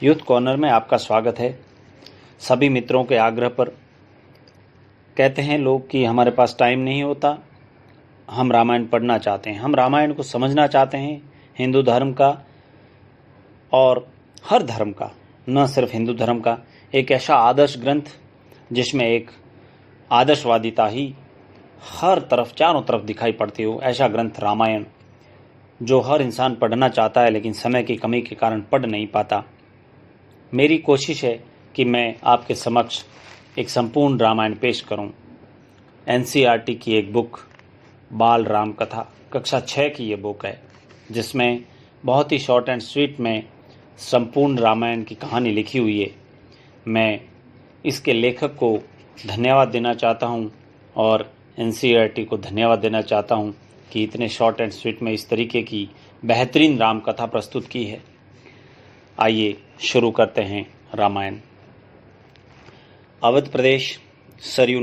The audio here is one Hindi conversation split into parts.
यूथ कॉर्नर में आपका स्वागत है। सभी मित्रों के आग्रह पर कहते हैं लोग कि हमारे पास टाइम नहीं होता, हम रामायण पढ़ना चाहते हैं, हम रामायण को समझना चाहते हैं। हिंदू धर्म का और हर धर्म का, न सिर्फ हिंदू धर्म का, एक ऐसा आदर्श ग्रंथ जिसमें एक आदर्शवादिता ही हर तरफ, चारों तरफ दिखाई पड़ती हो, ऐसा ग्रंथ रामायण, जो हर इंसान पढ़ना चाहता है लेकिन समय की कमी के कारण पढ़ नहीं पाता। मेरी कोशिश है कि मैं आपके समक्ष एक संपूर्ण रामायण पेश करूं। एनसीईआरटी की एक बुक, बाल राम कथा, कक्षा 6 की ये बुक है, जिसमें बहुत ही शॉर्ट एंड स्वीट में संपूर्ण रामायण की कहानी लिखी हुई है। मैं इसके लेखक को धन्यवाद देना चाहता हूं और एनसीईआरटी को धन्यवाद देना चाहता हूं कि इतने शॉर्ट एंड स्वीट में इस तरीके की बेहतरीन राम कथा प्रस्तुत की है। आइए शुरू करते हैं रामायण। अवध प्रदेश, सरयू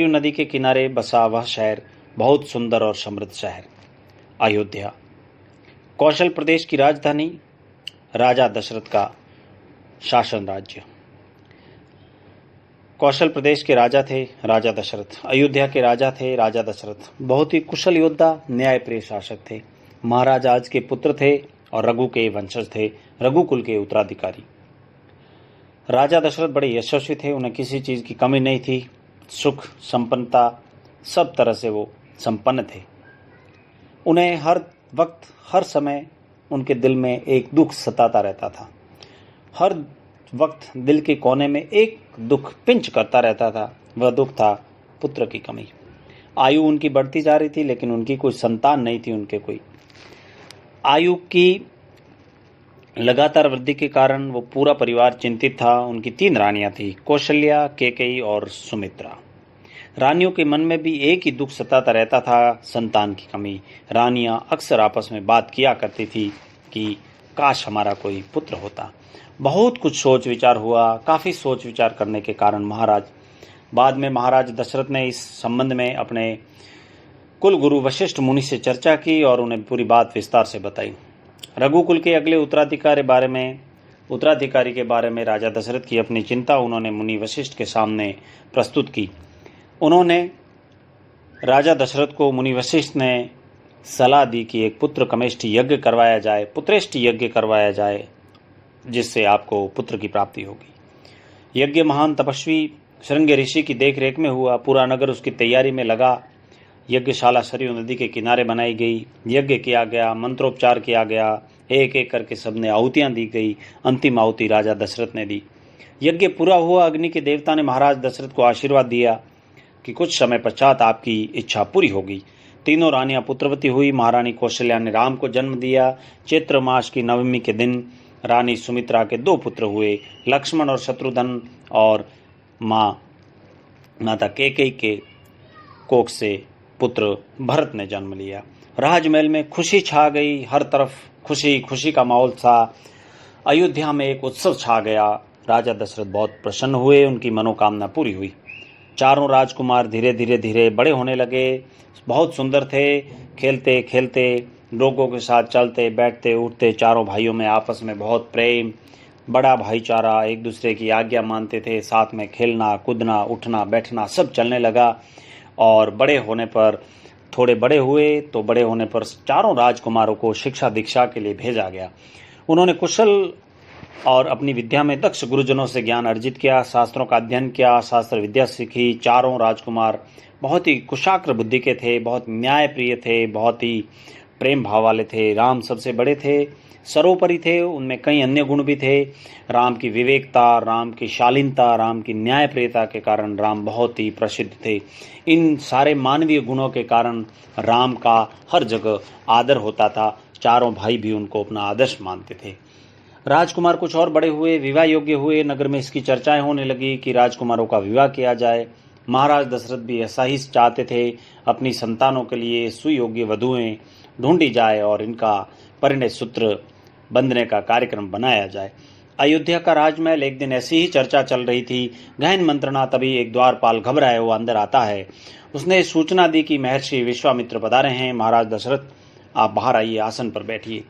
नदी के किनारे बसा वह शहर, बहुत सुंदर और समृद्ध शहर, अयोध्या, कौशल प्रदेश की राजधानी, राजा दशरथ का शासन राज्य। कौशल प्रदेश के राजा थे राजा दशरथ, अयोध्या के राजा थे राजा दशरथ। बहुत ही कुशल योद्धा, न्यायप्रिय शासक थे। महाराज आज के पुत्र थे और रघु के वंशज थे, रघुकुल के उत्तराधिकारी। राजा दशरथ बड़े यशस्वी थे, उन्हें किसी चीज की कमी नहीं थी। सुख, संपन्नता, सब तरह से वो संपन्न थे। उन्हें हर वक्त, हर समय उनके दिल में एक दुख सताता रहता था। हर वक्त दिल के कोने में एक दुख पिंच करता रहता था। वह दुख था पुत्र की कमी। आयु उनकी बढ़ती जा रही थी लेकिन उनकी कोई संतान नहीं थी। उनके कोई आयु की लगातार वृद्धि के कारण वो पूरा परिवार चिंतित था। उनकी 3 रानियां थी, कौशल्या, केकई और सुमित्रा। रानियों के मन में भी एक ही दुख सताता रहता था, संतान की कमी। रानियां अक्सर आपस में बात किया करती थी कि काश हमारा कोई पुत्र होता। बहुत कुछ सोच विचार हुआ। काफी सोच विचार करने के कारण बाद में महाराज दशरथ ने इस संबंध में अपने कुल गुरु वशिष्ठ मुनि से चर्चा की और उन्हें पूरी बात विस्तार से बताई। रघुकुल के अगले उत्तराधिकारी के बारे में राजा दशरथ की अपनी चिंता उन्होंने मुनि वशिष्ठ के सामने प्रस्तुत की। उन्होंने राजा दशरथ को, मुनि वशिष्ठ ने सलाह दी कि एक पुत्रेष्टि यज्ञ करवाया जाए, जिससे आपको पुत्र की प्राप्ति होगी। यज्ञ महान तपस्वी श्रृंग ऋषि की देखरेख में हुआ। पूरा नगर उसकी तैयारी में लगा। यज्ञशाला सरयू नदी के किनारे बनाई गई। यज्ञ किया गया, मंत्रोपचार किया गया, एक एक करके सबने आहुतियां दी गई। अंतिम आहुति राजा दशरथ ने दी। यज्ञ पूरा हुआ। अग्नि के देवता ने महाराज दशरथ को आशीर्वाद दिया कि कुछ समय पश्चात आपकी इच्छा पूरी होगी। तीनों रानियां पुत्रवती हुई। महारानी कौशल्या ने राम को जन्म दिया। चैत्र मास की नवमी के दिन रानी सुमित्रा के 2 पुत्र हुए, लक्ष्मण और शत्रुघ्न, और माता केकई के कोख से पुत्र भरत ने जन्म लिया। राजमहल में खुशी छा गई। हर तरफ खुशी खुशी का माहौल था। अयोध्या में एक उत्सव छा गया। राजा दशरथ बहुत प्रसन्न हुए। उनकी मनोकामना पूरी हुई। चारों राजकुमार धीरे धीरे बड़े होने लगे। बहुत सुंदर थे। खेलते खेलते, लोगों के साथ चलते बैठते उठते, चारों भाइयों में आपस में बहुत प्रेम, बड़ा भाईचारा, एक दूसरे की आज्ञा मानते थे। साथ में खेलना, कूदना, उठना बैठना सब चलने लगा। और थोड़े बड़े हुए तो बड़े होने पर चारों राजकुमारों को शिक्षा दीक्षा के लिए भेजा गया। उन्होंने कुशल और अपनी विद्या में दक्ष गुरुजनों से ज्ञान अर्जित किया, शास्त्रों का अध्ययन किया, शास्त्र विद्या सीखी। चारों राजकुमार बहुत ही कुशाग्र बुद्धि के थे, बहुत न्यायप्रिय थे, बहुत ही प्रेम भाव वाले थे। राम सबसे बड़े थे, सर्वोपरि थे। उनमें कई अन्य गुण भी थे। राम की विवेकता, राम की शालीनता, राम की न्यायप्रियता के कारण राम बहुत ही प्रसिद्ध थे। इन सारे मानवीय गुणों के कारण राम का हर जगह आदर होता था। चारों भाई भी उनको अपना आदर्श मानते थे। राजकुमार कुछ और बड़े हुए, विवाह योग्य हुए। नगर में इसकी चर्चाएं होने लगी कि राजकुमारों का विवाह किया जाए। महाराज दशरथ भी ऐसा ही चाहते थे। अपनी संतानों के लिए सुयोग्य वधुएं ढूंढी जाए और इनका परिणय सूत्र बंधने का कार्यक्रम बनाया जाए। अयोध्या का राजमहल एक दिन ऐसी ही चर्चा चल रही थी, गहन मंत्रणा। तभी एक द्वारपाल घबराया हुआ अंदर आता है। उसने सूचना दी कि महर्षि विश्वामित्र पधारे हैं। महाराज दशरथ, आप बाहर आइए, आसन पर बैठिए।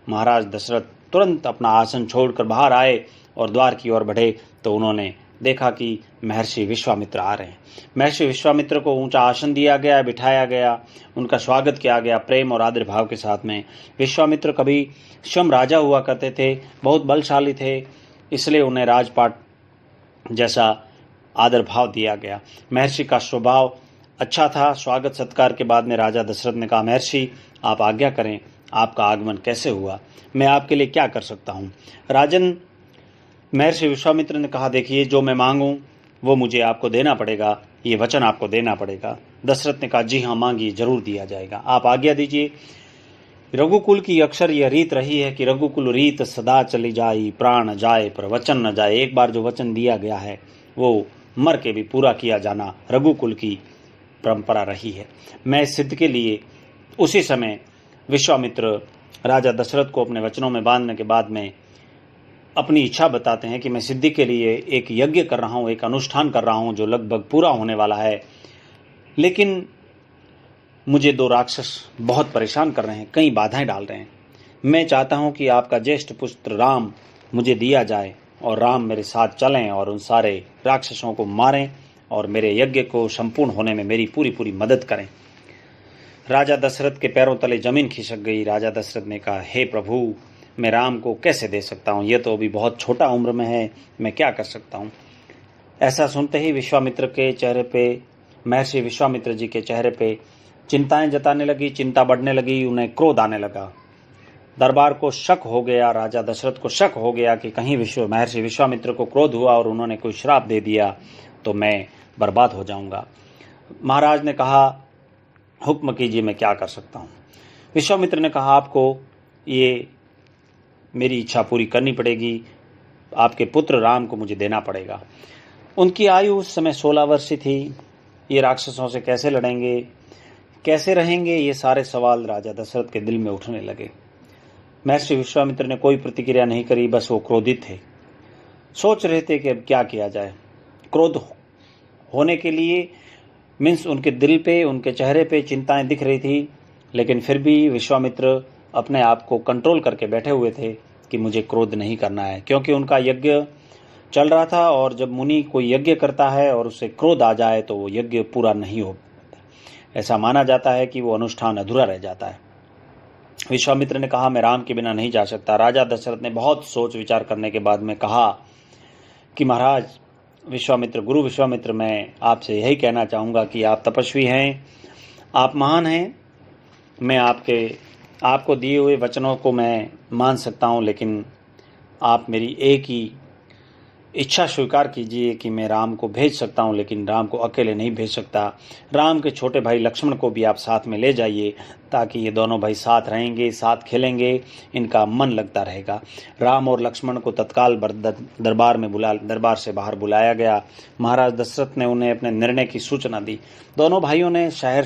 महाराज दशरथ तुरंत अपना आसन छोड़कर बाहर आए और द्वार की ओर बढ़े तो उन्होंने देखा कि महर्षि विश्वामित्र आ रहे हैं। महर्षि विश्वामित्र को ऊंचा आसन दिया गया, बिठाया गया, उनका स्वागत किया गया प्रेम और आदर भाव के साथ में। विश्वामित्र कभी स्वयं राजा हुआ करते थे, बहुत बलशाली थे, इसलिए उन्हें राजपाट जैसा आदर भाव दिया गया। महर्षि का स्वभाव अच्छा था। स्वागत सत्कार के बाद में राजा दशरथ ने कहा, महर्षि आप आज्ञा करें, आपका आगमन कैसे हुआ, मैं आपके लिए क्या कर सकता हूँ। राजन, महर्षि विश्वामित्र ने कहा, देखिए जो मैं मांगूं वो मुझे आपको देना पड़ेगा, ये वचन आपको देना पड़ेगा। दशरथ ने कहा, जी हाँ मांगिए, जरूर दिया जाएगा, आप आज्ञा दीजिए। रघुकुल की अक्सर यह रीत रही है कि रघुकुल रीत सदा चली जाई, प्राण जाए पर वचन न जाए। एक बार जो वचन दिया गया है वो मर के भी पूरा किया जाना रघुकुल की परंपरा रही है। मैं इस सिद्ध के लिए उसी समय विश्वामित्र राजा दशरथ को अपने वचनों में बांधने के बाद में अपनी इच्छा बताते हैं कि मैं सिद्धि के लिए एक यज्ञ कर रहा हूँ, एक अनुष्ठान कर रहा हूँ जो लगभग पूरा होने वाला है, लेकिन मुझे दो राक्षस बहुत परेशान कर रहे हैं, कई बाधाएं डाल रहे हैं। मैं चाहता हूँ कि आपका ज्येष्ठ पुत्र राम मुझे दिया जाए और राम मेरे साथ चलें और उन सारे राक्षसों को मारें और मेरे यज्ञ को संपूर्ण होने में मेरी पूरी मदद करें। राजा दशरथ के पैरों तले जमीन खिसक गई। राजा दशरथ ने कहा, हे प्रभु, मैं राम को कैसे दे सकता हूँ, यह तो अभी बहुत छोटा उम्र में है, मैं क्या कर सकता हूँ। ऐसा सुनते ही विश्वामित्र के चेहरे पे, महर्षि विश्वामित्र जी के चेहरे पे चिंताएं जताने लगी, चिंता बढ़ने लगी, उन्हें क्रोध आने लगा। दरबार को शक हो गया, राजा दशरथ को शक हो गया कि कहीं महर्षि विश्वामित्र को क्रोध हुआ और उन्होंने कोई श्राप दे दिया तो मैं बर्बाद हो जाऊंगा। महाराज ने कहा, हुक्म कीजिए, मैं क्या कर सकता हूँ। विश्वामित्र ने कहा, आपको ये मेरी इच्छा पूरी करनी पड़ेगी, आपके पुत्र राम को मुझे देना पड़ेगा। उनकी आयु उस समय 16 वर्ष थी। ये राक्षसों से कैसे लड़ेंगे, कैसे रहेंगे, ये सारे सवाल राजा दशरथ के दिल में उठने लगे। महर्षि विश्वामित्र ने कोई प्रतिक्रिया नहीं करी, बस वो क्रोधित थे, सोच रहे थे कि अब क्या किया जाए। क्रोध होने के लिए मीन्स उनके दिल पे, उनके चेहरे पे चिंताएं दिख रही थी, लेकिन फिर भी विश्वामित्र अपने आप को कंट्रोल करके बैठे हुए थे कि मुझे क्रोध नहीं करना है, क्योंकि उनका यज्ञ चल रहा था और जब मुनि कोई यज्ञ करता है और उसे क्रोध आ जाए तो वो यज्ञ पूरा नहीं हो पाता। ऐसा माना जाता है कि वो अनुष्ठान अधूरा रह जाता है। विश्वामित्र ने कहा, मैं राम के बिना नहीं जा सकता। राजा दशरथ ने बहुत सोच विचार करने के बाद में कहा कि महाराज विश्वामित्र, गुरु विश्वामित्र, मैं आपसे यही कहना चाहूँगा कि आप तपस्वी हैं, आप महान हैं, मैं आपको दिए हुए वचनों को मैं मान सकता हूँ, लेकिन आप मेरी एक ही इच्छा स्वीकार कीजिए कि मैं राम को भेज सकता हूँ, लेकिन राम को अकेले नहीं भेज सकता। राम के छोटे भाई लक्ष्मण को भी आप साथ में ले जाइए, ताकि ये दोनों भाई साथ रहेंगे, साथ खेलेंगे, इनका मन लगता रहेगा। राम और लक्ष्मण को तत्काल दरबार से बाहर बुलाया गया। महाराज दशरथ ने उन्हें अपने निर्णय की सूचना दी। दोनों भाइयों ने शहर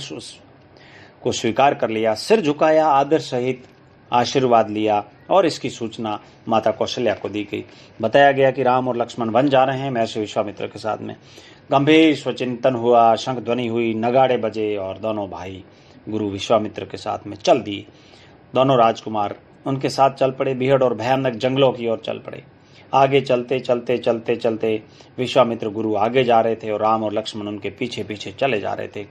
को स्वीकार कर लिया, सिर झुकाया, आदर सहित आशीर्वाद लिया और इसकी सूचना माता कौशल्या को दी गई। बताया गया कि राम और लक्ष्मण वन जा रहे हैं महर्षि विश्वामित्र के साथ में। गंभीर स्वचिंतन हुआ, शंख ध्वनि हुई, नगाड़े बजे और दोनों भाई गुरु विश्वामित्र के साथ में चल दिए। दोनों राजकुमार उनके साथ चल पड़े, भीड़ और भयानक जंगलों की ओर चल पड़े। आगे चलते चलते चलते चलते विश्वामित्र गुरु आगे जा रहे थे और राम और लक्ष्मण उनके पीछे पीछे चले जा रहे थे।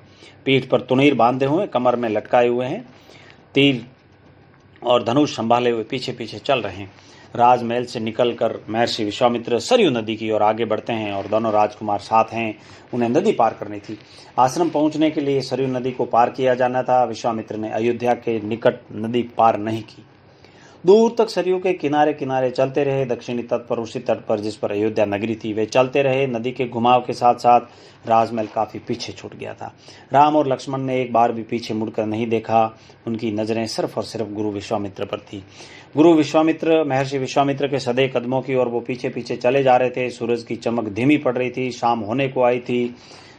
पीठ पर तुनीर बांधे हुए, कमर में लटकाए हुए हैं, तीर और धनुष संभाले हुए पीछे पीछे चल रहे हैं। राजमहल से निकलकर महर्षि विश्वामित्र सरयू नदी की ओर आगे बढ़ते हैं और दोनों राजकुमार साथ हैं। उन्हें नदी पार करनी थी। आश्रम पहुंचने के लिए सरयू नदी को पार किया जाना था। विश्वामित्र ने अयोध्या के निकट नदी पार नहीं की। दूर तक सरयू के किनारे किनारे चलते रहे। दक्षिणी तट पर, उसी तट पर जिस पर अयोध्या नगरी थी, वे चलते रहे। नदी के घुमाव के साथ साथ राजमहल काफी पीछे छूट गया था। राम और लक्ष्मण ने एक बार भी पीछे मुड़कर नहीं देखा। उनकी नजरें सिर्फ और सिर्फ गुरु विश्वामित्र पर थी। गुरु विश्वामित्र, महर्षि विश्वामित्र के सधे कदमों की ओर वो पीछे पीछे चले जा रहे थे। सूरज की चमक धीमी पड़ रही थी, शाम होने को आई थी।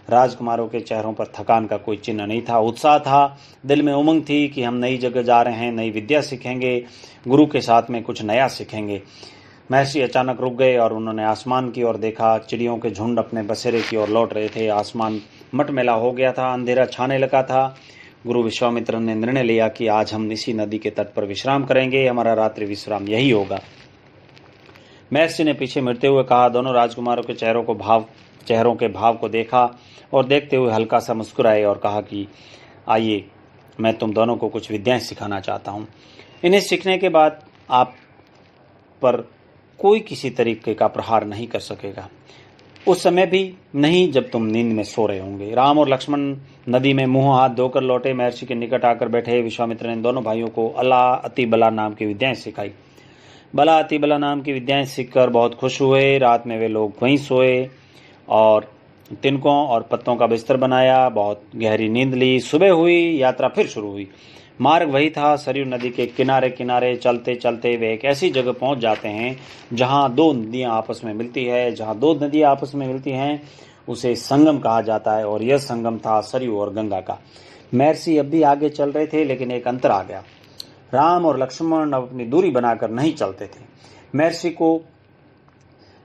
राजकुमारों के चेहरों पर थकान का कोई चिन्ह नहीं था। उत्साह था, दिल में उमंग थी कि हम नई जगह जा रहे हैं, नई विद्या सीखेंगे, गुरु के साथ में कुछ नया सीखेंगे। महर्षि अचानक रुक गए और उन्होंने आसमान की ओर देखा। चिड़ियों के झुंड अपने बसेरे की ओर लौट रहे थे। आसमान मटमैला हो गया था, अंधेरा छाने लगा था। गुरु विश्वामित्र ने निर्णय लिया कि आज हम इसी नदी के तट पर विश्राम करेंगे, हमारा रात्रि विश्राम यही होगा। महर्षि ने पीछे मुड़ते हुए कहा। दोनों राजकुमारों के चेहरों के भाव को देखा और देखते हुए हल्का सा मुस्कुराए और कहा कि आइए, मैं तुम दोनों को कुछ विद्याएं सिखाना चाहता हूँ। इन्हें सीखने के बाद आप पर कोई किसी तरीके का प्रहार नहीं कर सकेगा, उस समय भी नहीं जब तुम नींद में सो रहे होंगे। राम और लक्ष्मण नदी में मुंह हाथ धोकर लौटे। महर्षि के निकट आकर बैठे विश्वामित्र ने दोनों भाइयों को अला अति बला नाम की विद्याएं सिखाई। बला अति बला नाम की विद्याएं सीखकर बहुत खुश हुए। रात में वे लोग वहीं सोए और तिनकों और पत्तों का बिस्तर बनाया, बहुत गहरी नींद ली। सुबह हुई, यात्रा फिर शुरू हुई। मार्ग वही था। सरयू नदी के किनारे किनारे चलते चलते वे एक ऐसी जगह पहुंच जाते हैं जहां दो नदियां आपस में मिलती है। जहां दो नदियां आपस में मिलती हैं उसे संगम कहा जाता है और यह संगम था सरयू और गंगा का। महर्षि अब भी आगे चल रहे थे, लेकिन एक अंतर आ गया। राम और लक्ष्मण अब अपनी दूरी बनाकर नहीं चलते थे।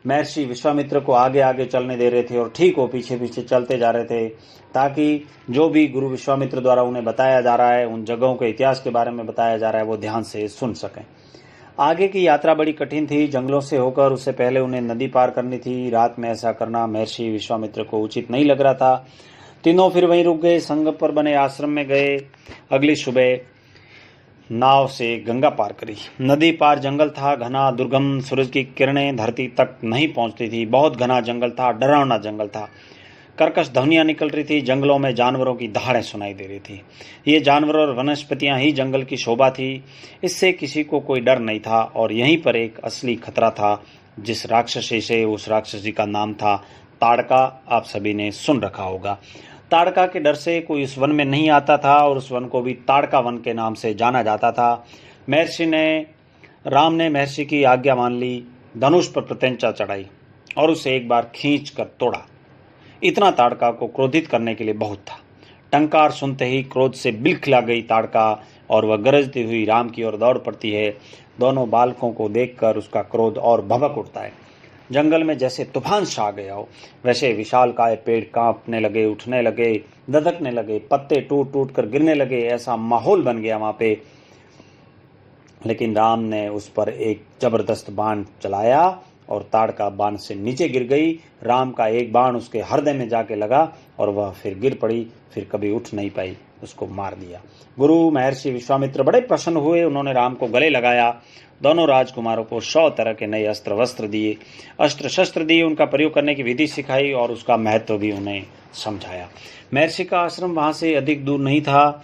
महर्षि विश्वामित्र को आगे आगे चलने दे रहे थे और ठीक वो पीछे पीछे चलते जा रहे थे, ताकि जो भी गुरु विश्वामित्र द्वारा उन्हें बताया जा रहा है, उन जगहों के इतिहास के बारे में बताया जा रहा है, वो ध्यान से सुन सकें। आगे की यात्रा बड़ी कठिन थी। जंगलों से होकर उससे पहले उन्हें नदी पार करनी थी। रात में ऐसा करना महर्षि विश्वामित्र को उचित नहीं लग रहा था। तीनों फिर वहीं रुक गए, संगम पर बने आश्रम में गए। अगली सुबह नाव से गंगा पार करी। नदी पार जंगल था, घना दुर्गम। सूरज की किरणें धरती तक नहीं पहुंचती थी। बहुत घना जंगल था, डरावना जंगल था। कर्कश ध्वनियां निकल रही थी। जंगलों में जानवरों की दहाड़ें सुनाई दे रही थी। ये जानवर और वनस्पतियां ही जंगल की शोभा थी। इससे किसी को कोई डर नहीं था। और यहीं पर एक असली खतरा था। जिस राक्षसी से, उस राक्षसी का नाम था ताड़का। आप सभी ने सुन रखा होगा। ताड़का के डर से कोई उस वन में नहीं आता था और उस वन को भी ताड़का वन के नाम से जाना जाता था। राम ने महर्षि की आज्ञा मान ली, धनुष पर प्रत्यंचा चढ़ाई और उसे एक बार खींच कर तोड़ा। इतना ताड़का को क्रोधित करने के लिए बहुत था। टंकार सुनते ही क्रोध से बिलखिला गई ताड़का और वह गरजती हुई राम की ओर दौड़ पड़ती है। दोनों बालकों को देखकर उसका क्रोध और भभक उठता है। जंगल में जैसे तूफान छा गया हो, वैसे विशालकाय पेड़ कांपने लगे, उठने लगे, धधकने लगे, पत्ते टूट टूट कर गिरने लगे। ऐसा माहौल बन गया वहां पे। लेकिन राम ने उस पर एक जबरदस्त बाण चलाया और ताड़का बाण से नीचे गिर गई। राम का एक बाण उसके हृदय में जाके लगा और वह फिर गिर पड़ी, फिर कभी उठ नहीं पाई, उसको मार दिया। गुरु महर्षि विश्वामित्र बड़े प्रसन्न हुए। उन्होंने राम को गले लगाया। दोनों राजकुमारों को 100 तरह के नए अस्त्र वस्त्र दिए, अस्त्र शस्त्र दिए, उनका प्रयोग करने की विधि सिखाई और उसका महत्व भी उन्हें समझाया। महर्षि का आश्रम वहां से अधिक दूर नहीं था,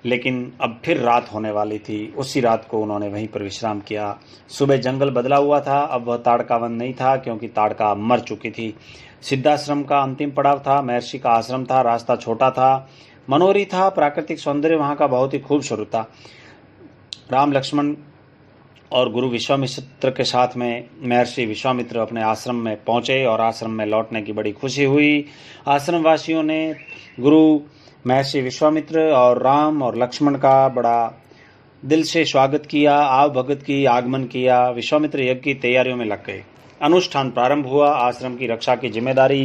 लेकिन अब फिर रात होने वाली थी। उसी रात को उन्होंने वहीं पर विश्राम किया। सुबह जंगल बदला हुआ था। अब वह ताड़का वन नहीं था, क्योंकि ताड़का मर चुकी थी। सिद्धाश्रम का अंतिम पड़ाव था। महर्षि का आश्रम था। रास्ता छोटा था, मनोहरी था। प्राकृतिक सौंदर्य वहां का बहुत ही खूबसूरत था। राम, लक्ष्मण और गुरु विश्वामित्र के साथ में महर्षि विश्वामित्र अपने आश्रम में पहुंचे और आश्रम में लौटने की बड़ी खुशी हुई। आश्रम वासियों ने गुरु महर्षि विश्वामित्र और राम और लक्ष्मण का बड़ा दिल से स्वागत किया, आव भगत की, आगमन किया। विश्वामित्र यज्ञ की तैयारियों में लग गए। अनुष्ठान प्रारंभ हुआ। आश्रम की रक्षा की जिम्मेदारी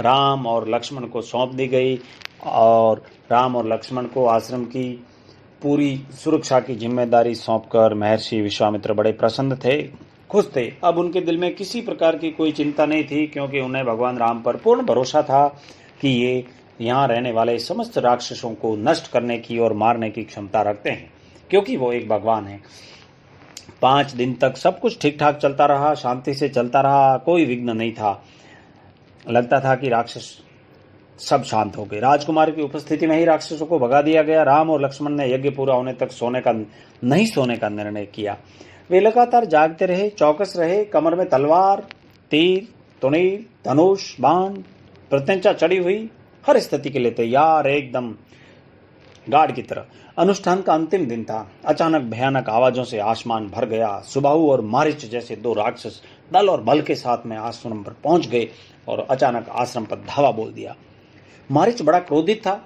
राम और लक्ष्मण को सौंप दी गई और राम और लक्ष्मण को आश्रम की पूरी सुरक्षा की जिम्मेदारी सौंपकर महर्षि विश्वामित्र बड़े प्रसन्न थे, खुश थे। अब उनके दिल में किसी प्रकार की कोई चिंता नहीं थी, क्योंकि उन्हें भगवान राम पर पूर्ण भरोसा था कि ये यहाँ रहने वाले समस्त राक्षसों को नष्ट करने की और मारने की क्षमता रखते हैं, क्योंकि वो एक भगवान है। 5 दिन तक सब कुछ ठीक ठाक चलता रहा, शांति से चलता रहा, कोई विघ्न नहीं था। लगता था कि राक्षस सब शांत हो गए। राजकुमार की उपस्थिति में ही राक्षसों को भगा दिया गया। राम और लक्ष्मण ने यज्ञ पूरा होने तक नहीं सोने का निर्णय किया। वे लगातार जागते रहे, चौकस रहे। कमर में तलवार, तीर, तुनीर, धनुष, बाण, प्रत्यंचा चढ़ी हुई, हर स्थिति के लिए तैयार, एकदम गार्ड की तरह। अनुष्ठान का अंतिम दिन था। अचानक भयानक आवाजों से आसमान भर गया। सुबाहु और मारीच जैसे 2 राक्षस दल और बल के साथ में आश्रम पर पहुंच गए और अचानक आश्रम पर धावा बोल दिया। मारीच बड़ा क्रोधित था,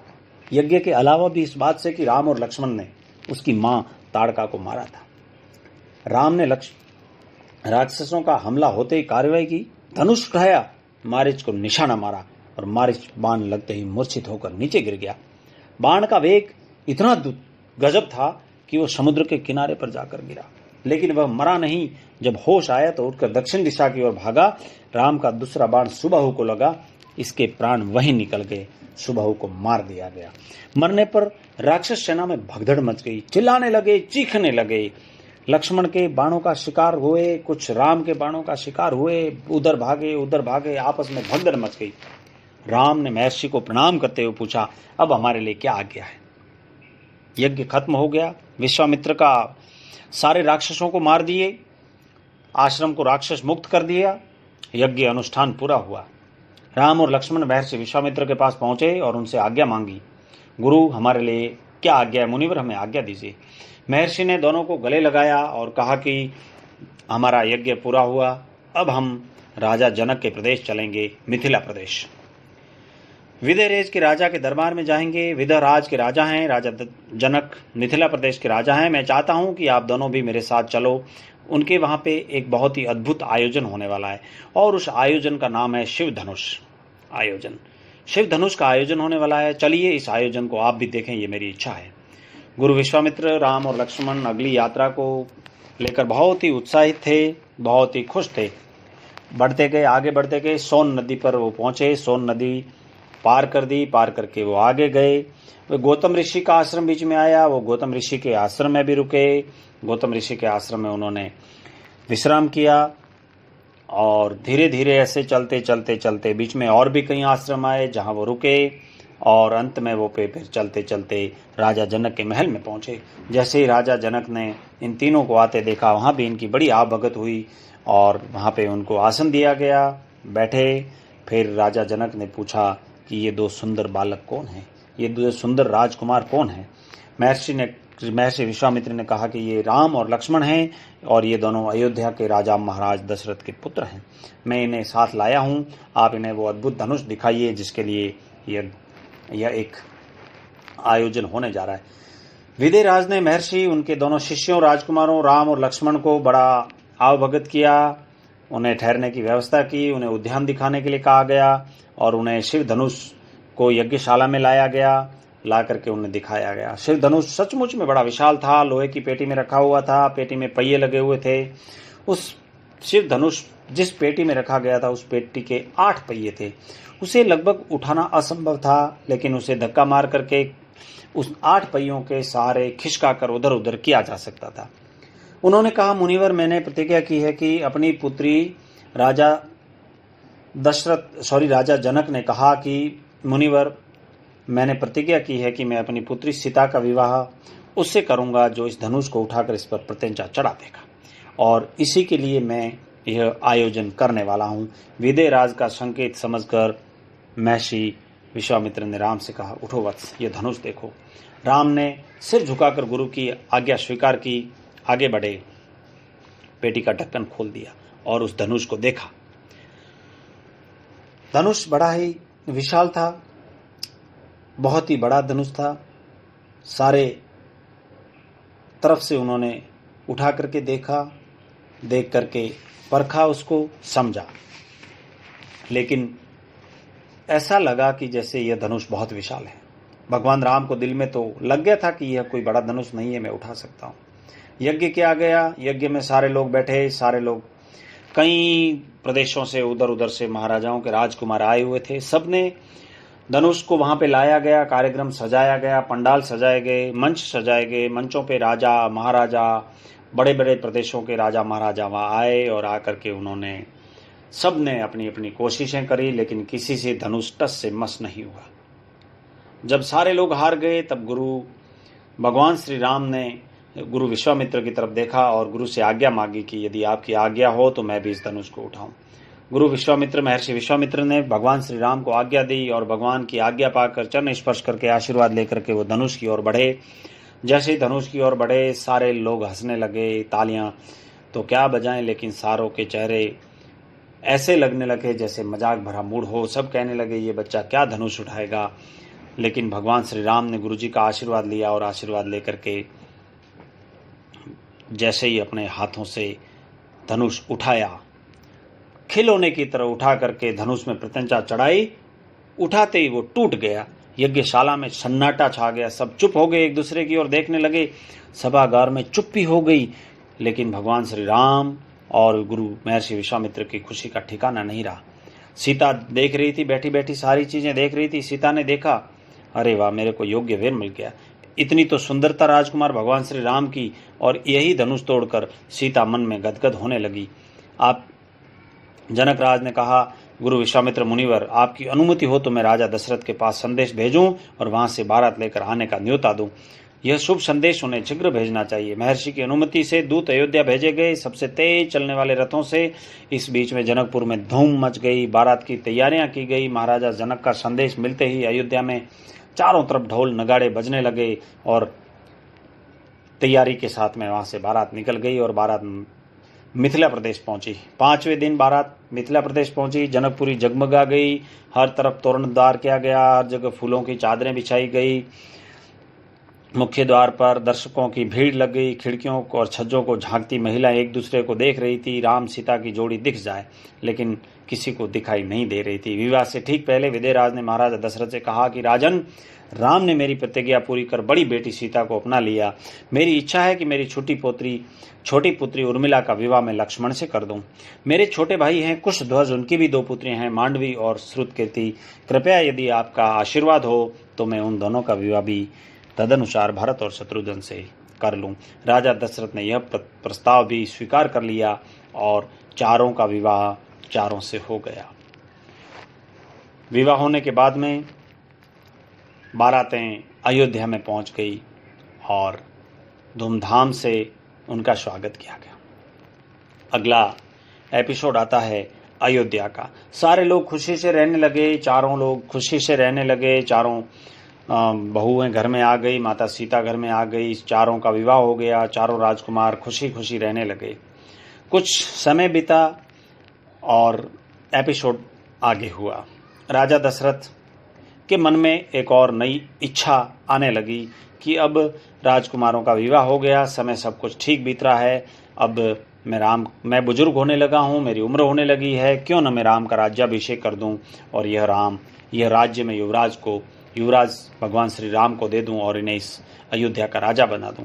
यज्ञ के अलावा भी इस बात से कि राम और लक्ष्मण ने उसकी मां ताड़का को मारा था। राम ने राक्षसों का हमला होते ही कार्रवाई की, धनुष उठाया, मारीच को निशाना मारा और मारीच बाण लगते ही मूर्छित होकर नीचे गिर गया। बाण का वेग इतना गजब था कि वो समुद्र के किनारे पर जाकर गिरा, लेकिन वह मरा नहीं। जब होश आया तो उठकर दक्षिण दिशा की ओर भागा। राम का दूसरा बाण सुबाहु को लगा, इसके प्राण वहीं निकल गए। सुबाहु को मार दिया गया। मरने पर राक्षस सेना में भगदड़ मच गई, चिल्लाने लगे, चीखने लगे। लक्ष्मण के बाणों का शिकार हुए, कुछ राम के बाणों का शिकार हुए, उधर भागे, आपस में भगदड़ मच गई। राम ने महर्षि को प्रणाम करते हुए पूछा, अब हमारे लिए क्या आज्ञा है? यज्ञ खत्म हो गया। विश्वामित्र का सारे राक्षसों को मार दिए, आश्रम को राक्षस मुक्त कर दिया, यज्ञ अनुष्ठान पूरा हुआ। राम और लक्ष्मण महर्षि विश्वामित्र के पास पहुंचे और उनसे आज्ञा मांगी। गुरु, हमारे लिए क्या आज्ञा है? मुनिवर, हमें आज्ञा दीजिए। महर्षि ने दोनों को गले लगाया और कहा कि हमारा यज्ञ पूरा हुआ, अब हम राजा जनक के प्रदेश चलेंगे, मिथिला प्रदेश। विदेहराज के राजा के दरबार में जाएंगे। विदेहराज के राजा हैं राजा जनक, मिथिला प्रदेश के राजा हैं। मैं चाहता हूं कि आप दोनों भी मेरे साथ चलो। उनके वहां पे एक बहुत ही अद्भुत आयोजन होने वाला है और उस आयोजन का नाम है शिव धनुष आयोजन। शिव धनुष का आयोजन होने वाला है। चलिए इस आयोजन को आप भी देखें, ये मेरी इच्छा है। गुरु विश्वामित्र, राम और लक्ष्मण अगली यात्रा को लेकर बहुत ही उत्साहित थे, बहुत ही खुश थे। बढ़ते गए, आगे बढ़ते गए। सोन नदी पर वो पहुंचे। सोन नदी पार कर दी। पार करके वो आगे गए। वे गौतम ऋषि का आश्रम बीच में आया। वो गौतम ऋषि के आश्रम में भी रुके। गौतम ऋषि के आश्रम में उन्होंने विश्राम किया और धीरे धीरे ऐसे चलते चलते चलते बीच में और भी कई आश्रम आए जहां वो रुके और अंत में वो फिर चलते चलते राजा जनक के महल में पहुंचे। जैसे ही राजा जनक ने इन तीनों को आते देखा, वहां भी इनकी बड़ी आवभगत हुई और वहां पे उनको आसन दिया गया, बैठे। फिर राजा जनक ने पूछा कि ये दो सुंदर बालक कौन हैं? ये दो सुंदर राजकुमार कौन हैं? महर्षि विश्वामित्र ने कहा कि ये राम और लक्ष्मण हैं और ये दोनों अयोध्या के राजा महाराज दशरथ के पुत्र हैं। मैं इन्हें साथ लाया हूँ। आप इन्हें वो अद्भुत धनुष दिखाइए जिसके लिए यह एक आयोजन होने जा रहा है। विदेहराज ने महर्षि, उनके दोनों शिष्यों राजकुमारों राम और लक्ष्मण को बड़ा आवभगत किया। उन्हें ठहरने की व्यवस्था की, उन्हें उद्यान दिखाने के लिए कहा गया और उन्हें शिव धनुष को यज्ञशाला में लाया गया। ला करके उन्हें दिखाया गया। शिव धनुष सचमुच में बड़ा विशाल था, लोहे की पेटी में रखा हुआ था, पेटी में पहिए लगे हुए थे। उस शिव धनुष जिस पेटी में रखा गया था उस पेटी के 8 पहिए थे। उसे लगभग उठाना असंभव था, लेकिन उसे धक्का मार करके उस 8 पहियों के सहारे खिसका कर उधर उधर किया जा सकता था। उन्होंने कहा, मुनिवर, मैंने प्रतिज्ञा की है कि अपनी पुत्री राजा जनक ने कहा कि मुनिवर, मैंने प्रतिज्ञा की है कि मैं अपनी पुत्री सीता का विवाह उससे करूंगा जो इस धनुष को उठाकर इस पर प्रत्यंचा चढ़ा देगा, और इसी के लिए मैं यह आयोजन करने वाला हूं। विदेहराज का संकेत समझकर महर्षि विश्वामित्र ने राम से कहा, उठो वत्स, ये धनुष देखो। राम ने सिर झुकाकर गुरु की आज्ञा स्वीकार की, आगे बढ़े, पेटी का ढक्कन खोल दिया और उस धनुष को देखा। धनुष बड़ा ही विशाल था, बहुत ही बड़ा धनुष था। सारे तरफ से उन्होंने उठा करके देखा, देख करके परखा, उसको समझा, लेकिन ऐसा लगा कि जैसे यह धनुष बहुत विशाल है। भगवान राम को दिल में तो लग गया था कि यह कोई बड़ा धनुष नहीं है, मैं उठा सकता हूँ। यज्ञ किया गया। यज्ञ में सारे लोग बैठे। सारे लोग कई प्रदेशों से, उधर उधर से महाराजाओं के राजकुमार आए हुए थे। सबने धनुष को वहां पे लाया गया, कार्यक्रम सजाया गया, पंडाल सजाए गए, मंच सजाए गए। मंचों पे राजा महाराजा, बड़े बड़े प्रदेशों के राजा महाराजा वहां आए और आकर के उन्होंने सबने अपनी अपनी कोशिशें करी, लेकिन किसी से धनुष टस से मस नहीं हुआ। जब सारे लोग हार गए तब भगवान श्री राम ने गुरु विश्वामित्र की तरफ देखा और गुरु से आज्ञा मांगी कि यदि आपकी आज्ञा हो तो मैं भी इस धनुष को उठाऊं। महर्षि विश्वामित्र ने भगवान श्री राम को आज्ञा दी और भगवान की आज्ञा पाकर चरण स्पर्श करके आशीर्वाद लेकर के वो धनुष की ओर बढ़े। जैसे ही धनुष की ओर बढ़े, सारे लोग हंसने लगे, तालियां तो क्या बजाएं, लेकिन सारों के चेहरे ऐसे लगने लगे जैसे मजाक भरा मूड हो। सब कहने लगे, ये बच्चा क्या धनुष उठाएगा। लेकिन भगवान श्री राम ने गुरुजी का आशीर्वाद लिया और आशीर्वाद लेकर के जैसे ही अपने हाथों से धनुष उठाया, खिलौने की तरह उठा करके धनुष में प्रत्यंचा चढ़ाई, उठाते ही वो टूट गया। यज्ञशाला में सन्नाटा छा गया। सब चुप हो गए, एक दूसरे की ओर देखने लगे। सभागार में चुप्पी हो गई, लेकिन भगवान श्री राम और गुरु महर्षि विश्वामित्र की खुशी का ठिकाना नहीं रहा। सीता देख रही थी, बैठी बैठी सारी चीजें देख रही थी। सीता ने देखा, अरे वाह, मेरे को योग्य वीर मिल गया। इतनी तो सुंदरता राजकुमार भगवान श्री राम की, और यही धनुष तोड़कर सीता मन में गदगद होने लगी। आप जनक राज ने कहा, गुरु विश्वामित्र मुनिवर, आपकी अनुमति हो तो मैं राजा दशरथ के पास संदेश भेजूं और वहां से बारात लेकर आने का न्योता दूं। यह शुभ संदेश उन्हें शीघ्र भेजना चाहिए। महर्षि की अनुमति से दूत अयोध्या भेजे गए, सबसे तेज चलने वाले रथों से। इस बीच में जनकपुर में धूम मच गई, बारात की तैयारियां की गई। महाराजा जनक का संदेश मिलते ही अयोध्या में चारों तरफ ढोल नगाड़े बजने लगे और तैयारी के साथ में वहां से बारात निकल गई और बारात मिथिला प्रदेश पहुंची। 5वें दिन बारात मिथिला प्रदेश पहुंची। जनकपुरी जगमगा गई, हर तरफ तोरणद्वार किया गया, हर जगह फूलों की चादरें बिछाई गई। मुख्य द्वार पर दर्शकों की भीड़ लग गई। खिड़कियों को और छज्जों को झांकती महिलाएं एक दूसरे को देख रही थी। राम सीता की जोड़ी दिख जाए, लेकिन किसी को दिखाई नहीं दे रही थी। विवाह से ठीक पहले विदेहराज ने महाराजा दशरथ से कहा कि राजन, राम ने मेरी प्रतिज्ञा पूरी कर बड़ी बेटी सीता को अपना लिया। मेरी इच्छा है कि मेरी छोटी पुत्री उर्मिला का विवाह मैं लक्ष्मण से कर दूं। मेरे छोटे भाई हैं कुशध्वज, उनकी भी 2 पुत्रियां हैं, मांडवी और श्रुतकीर्ति। कृपया यदि आपका आशीर्वाद हो तो मैं उन दोनों का विवाह भी तदनुसार भरत और शत्रुघ्न से कर लूं। राजा दशरथ ने यह प्रस्ताव भी स्वीकार कर लिया और चारों का विवाह चारों से हो गया। विवाह होने के बाद में बारातें अयोध्या में पहुंच गई और धूमधाम से उनका स्वागत किया गया। अगला एपिसोड आता है अयोध्या का। सारे लोग खुशी से रहने लगे, चारों लोग खुशी से रहने लगे। चारों बहुएं घर में आ गई, माता सीता घर में आ गई, चारों का विवाह हो गया। चारों राजकुमार खुशी खुशी रहने लगे। कुछ समय बीता और एपिसोड आगे हुआ। राजा दशरथ के मन में एक और नई इच्छा आने लगी कि अब राजकुमारों का विवाह हो गया, समय सब कुछ ठीक बीत रहा है। अब मैं बुजुर्ग होने लगा हूँ, मेरी उम्र होने लगी है, क्यों न मैं राम का राज्याभिषेक कर दूं और यह राज्य में युवराज भगवान श्री राम को दे दूं और इन्हें इस अयोध्या का राजा बना दूं।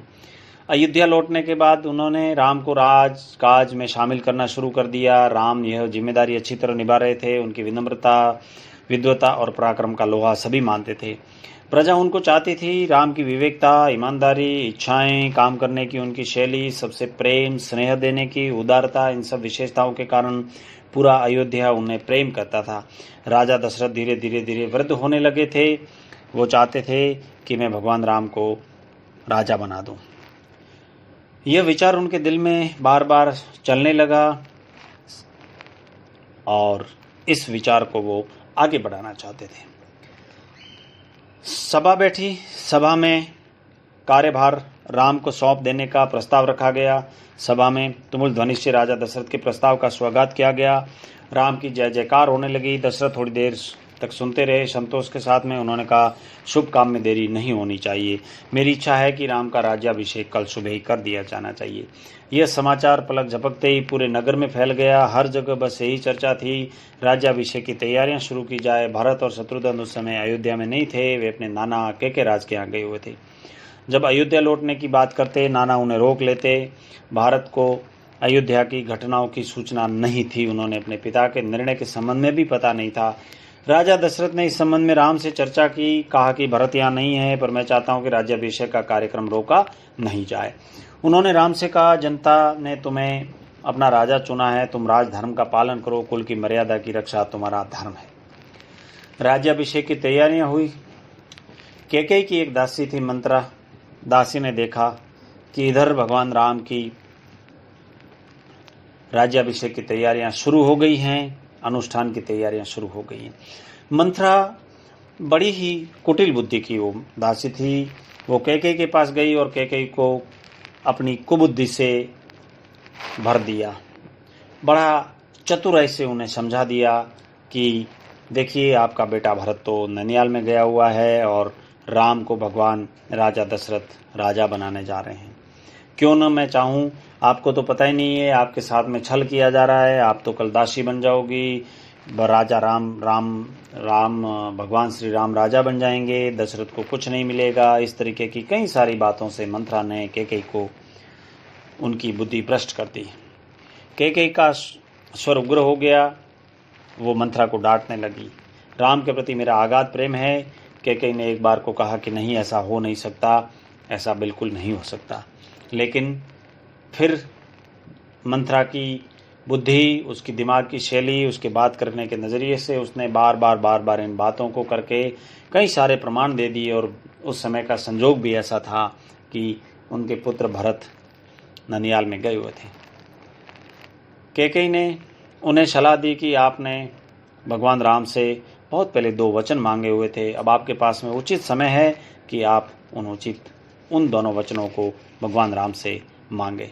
अयोध्या लौटने के बाद उन्होंने राम को राजकाज में शामिल करना शुरू कर दिया। राम यह जिम्मेदारी अच्छी तरह निभा रहे थे। उनकी विनम्रता, विद्वता और पराक्रम का लोहा सभी मानते थे। प्रजा उनको चाहती थी। राम की विवेकता, ईमानदारी, इच्छाएं, काम करने की उनकी शैली, सबसे प्रेम, स्नेह देने की उदारता, इन सब विशेषताओं के कारण पूरा अयोध्या उन्हें प्रेम करता था। राजा दशरथ धीरे धीरे वृद्ध होने लगे थे। वो चाहते थे कि मैं भगवान राम को राजा बना दूं। यह विचार उनके दिल में बार बार चलने लगा और इस विचार को वो आगे बढ़ाना चाहते थे। सभा बैठी। सभा में कार्यभार राम को सौंप देने का प्रस्ताव रखा गया। सभा में तुमुल ध्वनि से राजा दशरथ के प्रस्ताव का स्वागत किया गया। राम की जय जयकार होने लगी। दशरथ थोड़ी देर तक सुनते रहे। संतोष के साथ में उन्होंने कहा, शुभ काम में देरी नहीं होनी चाहिए। मेरी इच्छा है कि राम का राज्याभिषेक कल सुबह ही कर दिया जाना चाहिए। यह समाचार पलक झपकते ही पूरे नगर में फैल गया। हर जगह बस यही चर्चा थी, राज्याभिषेक की तैयारियां शुरू की जाए। भरत और शत्रुघ्न उस समय अयोध्या में नहीं थे, वे अपने नाना केके राज के यहाँ गए हुए थे। जब अयोध्या लौटने की बात करते, नाना उन्हें रोक लेते। भारत को अयोध्या की घटनाओं की सूचना नहीं थी। उन्होंने अपने पिता के निर्णय के संबंध में भी पता नहीं था। राजा दशरथ ने इस संबंध में राम से चर्चा की। कहा कि भरत यहाँ नहीं है, पर मैं चाहता हूँ कि राज्याभिषेक का कार्यक्रम रोका नहीं जाए। उन्होंने राम से कहा, जनता ने तुम्हें अपना राजा चुना है, तुम राजधर्म का पालन करो, कुल की मर्यादा की रक्षा तुम्हारा धर्म है। राज्याभिषेक की तैयारियां हुई। कैकेयी की एक दासी थी, मंत्रा। दासी ने देखा कि इधर भगवान राम की राज्याभिषेक की तैयारियां शुरू हो गई हैं, अनुष्ठान की तैयारियां शुरू हो गई हैं। मंत्रा बड़ी ही कुटिल बुद्धि की वो दासी थी। वो कैकेयी के पास गई और कैकेयी को अपनी कुबुद्धि से भर दिया। बड़ा चतुराई से उन्हें समझा दिया कि देखिए, आपका बेटा भरत तो ननियाल में गया हुआ है और राम को भगवान राजा दशरथ राजा बनाने जा रहे हैं। क्यों न मैं चाहूँ, आपको तो पता ही नहीं है, आपके साथ में छल किया जा रहा है, आप तो कल दासी बन जाओगी। राजा राम भगवान श्री राम राजा बन जाएंगे, दशरथ को कुछ नहीं मिलेगा। इस तरीके की कई सारी बातों से मंथरा ने कैकेयी को उनकी बुद्धि भ्रष्ट कर दी। कैकेयी का स्वर उग्र हो गया, वो मंथरा को डांटने लगी। राम के प्रति मेरा अगाध प्रेम है। कैकेयी ने एक बार को कहा कि नहीं, ऐसा हो नहीं सकता, ऐसा बिल्कुल नहीं हो सकता। लेकिन फिर मंथरा की बुद्धि, उसकी दिमाग की शैली, उसके बात करने के नज़रिए से उसने बार बार इन बातों को करके कई सारे प्रमाण दे दिए। और उस समय का संजोग भी ऐसा था कि उनके पुत्र भरत ननियाल में गए हुए थे। कैकेयी ने उन्हें सलाह दी कि आपने भगवान राम से बहुत पहले 2 वचन मांगे हुए थे, अब आपके पास में उचित समय है कि आप उन दोनों वचनों को भगवान राम से मांगे,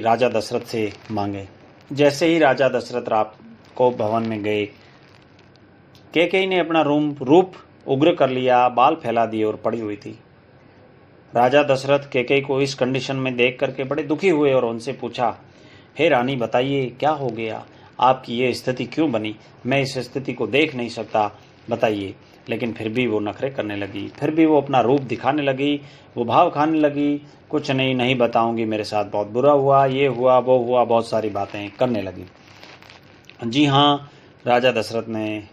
राजा दशरथ से मांगे। जैसे ही राजा दशरथ राम को भवन में गए, कैकेयी ने अपना रूप उग्र कर लिया, बाल फैला दिए और पड़ी हुई थी। राजा दशरथ कैकेयी को इस कंडीशन में देख करके बड़े दुखी हुए और उनसे पूछा, हे रानी, बताइए क्या हो गया, आपकी ये स्थिति क्यों बनी? मैं इस स्थिति को देख नहीं सकता, बताइए। लेकिन फिर भी वो नखरे करने लगी, फिर भी वो अपना रूप दिखाने लगी, वो भाव खाने लगी। कुछ नहीं बताऊंगी, मेरे साथ बहुत बुरा हुआ, ये हुआ वो हुआ, बहुत सारी बातें करने लगी। जी हाँ, राजा दशरथ ने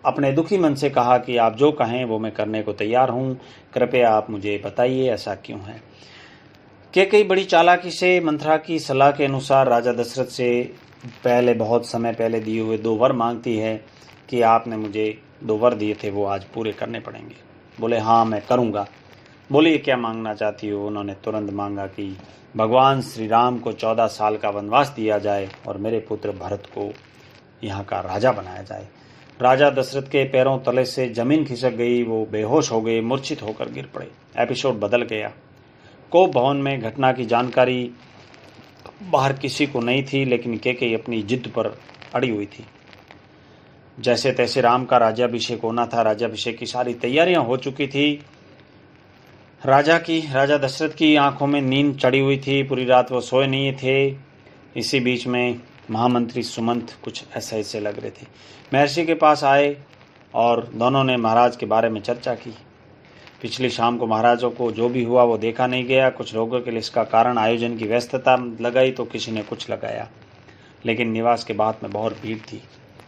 अपने दुखी मन से कहा कि आप जो कहें वो मैं करने को तैयार हूँ, कृपया आप मुझे बताइए ऐसा क्यों है। कैकेयी बड़ी चालाकी से मंथरा की सलाह के अनुसार राजा दशरथ से पहले, बहुत समय पहले दिए हुए 2 वर मांगती है कि आपने मुझे 2 वर दिए थे, वो आज पूरे करने पड़ेंगे। बोले हाँ, मैं करूँगा। बोलिए क्या मांगना चाहती हो? उन्होंने तुरंत मांगा कि भगवान श्री राम को 14 साल का वनवास दिया जाए और मेरे पुत्र भरत को यहाँ का राजा बनाया जाए। राजा दशरथ के पैरों तले से जमीन खिसक गई, वो बेहोश हो गए, मूर्छित होकर गिर पड़े। एपिसोड बदल गया। कोप भवन में घटना की जानकारी बाहर किसी को नहीं थी, लेकिन कैकेयी अपनी जिद पर अड़ी हुई थी। जैसे तैसे राम का राज्याभिषेक होना था, राज्याभिषेक की सारी तैयारियां हो चुकी थी। राजा दशरथ की आंखों में नींद चढ़ी हुई थी, पूरी रात वो सोए नहीं थे। इसी बीच में महामंत्री सुमंत कुछ ऐसे लग रहे थे, महर्षि के पास आए और दोनों ने महाराज के बारे में चर्चा की। पिछली शाम को महाराजों को जो भी हुआ वो देखा नहीं गया। कुछ लोगों के लिए इसका कारण आयोजन की व्यस्तता लगाई तो किसी ने कुछ लगाया, लेकिन निवास के बाद में बहुत भीड़ थी।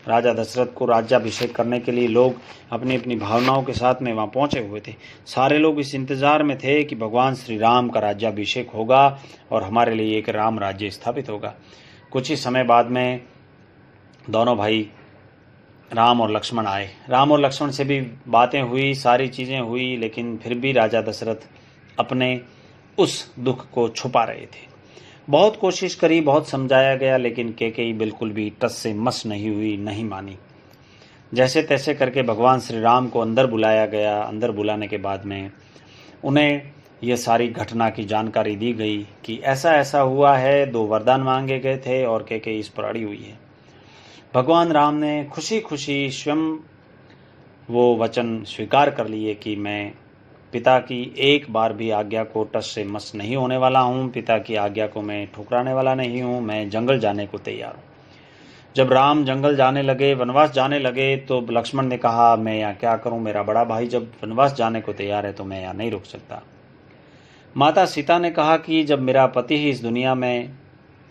राजा दशरथ को राज्याभिषेक करने के लिए लोग अपनी अपनी भावनाओं के साथ में वहाँ पहुँचे हुए थे। सारे लोग इस इंतजार में थे कि भगवान श्री राम का राज्याभिषेक होगा और हमारे लिए एक राम राज्य स्थापित होगा। कुछ ही समय बाद में दोनों भाई राम और लक्ष्मण आए। राम और लक्ष्मण से भी बातें हुई, सारी चीज़ें हुई, लेकिन फिर भी राजा दशरथ अपने उस दुख को छुपा रहे थे। बहुत कोशिश करी, बहुत समझाया गया, लेकिन कैकेयी बिल्कुल भी टस से मस नहीं हुई, नहीं मानी। जैसे तैसे करके भगवान श्री राम को अंदर बुलाया गया। अंदर बुलाने के बाद में उन्हें यह सारी घटना की जानकारी दी गई कि ऐसा ऐसा हुआ है, 2 वरदान मांगे गए थे और कैकेयी इस पर अड़ी हुई है। भगवान राम ने खुशी खुशी स्वयं वो वचन स्वीकार कर लिए कि मैं पिता की एक बार भी आज्ञा को टस से मस नहीं होने वाला हूँ, पिता की आज्ञा को मैं ठुकराने वाला नहीं हूँ, मैं जंगल जाने को तैयार हूँ। जब राम जंगल जाने लगे, वनवास जाने लगे, तो लक्ष्मण ने कहा मैं यहाँ क्या करूँ, मेरा बड़ा भाई जब वनवास जाने को तैयार है तो मैं यहाँ नहीं रुक सकता। माता सीता ने कहा कि जब मेरा पति ही इस दुनिया में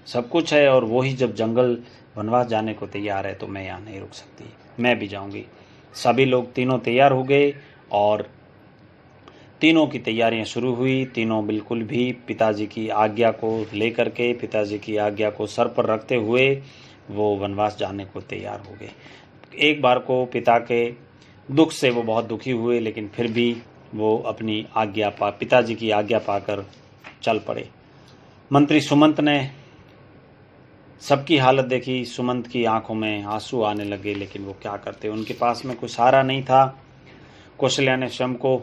सब कुछ है और वो ही जब जंगल वनवास जाने को तैयार है तो मैं यहाँ नहीं रुक सकती, मैं भी जाऊँगी। सभी लोग तीनों तैयार हो गए और तीनों की तैयारियां शुरू हुई। तीनों बिल्कुल भी पिताजी की आज्ञा को लेकर के, पिताजी की आज्ञा को सर पर रखते हुए वो वनवास जाने को तैयार हो गए। एक बार को पिता के दुख से वो बहुत दुखी हुए, लेकिन फिर भी वो अपनी पिताजी की आज्ञा पाकर चल पड़े। मंत्री सुमंत ने सबकी हालत देखी। सुमंत की आंखों में आंसू आने लगे, लेकिन वो क्या करते, उनके पास में कोई सहारा नहीं था। कौशल्या ने स्वयं को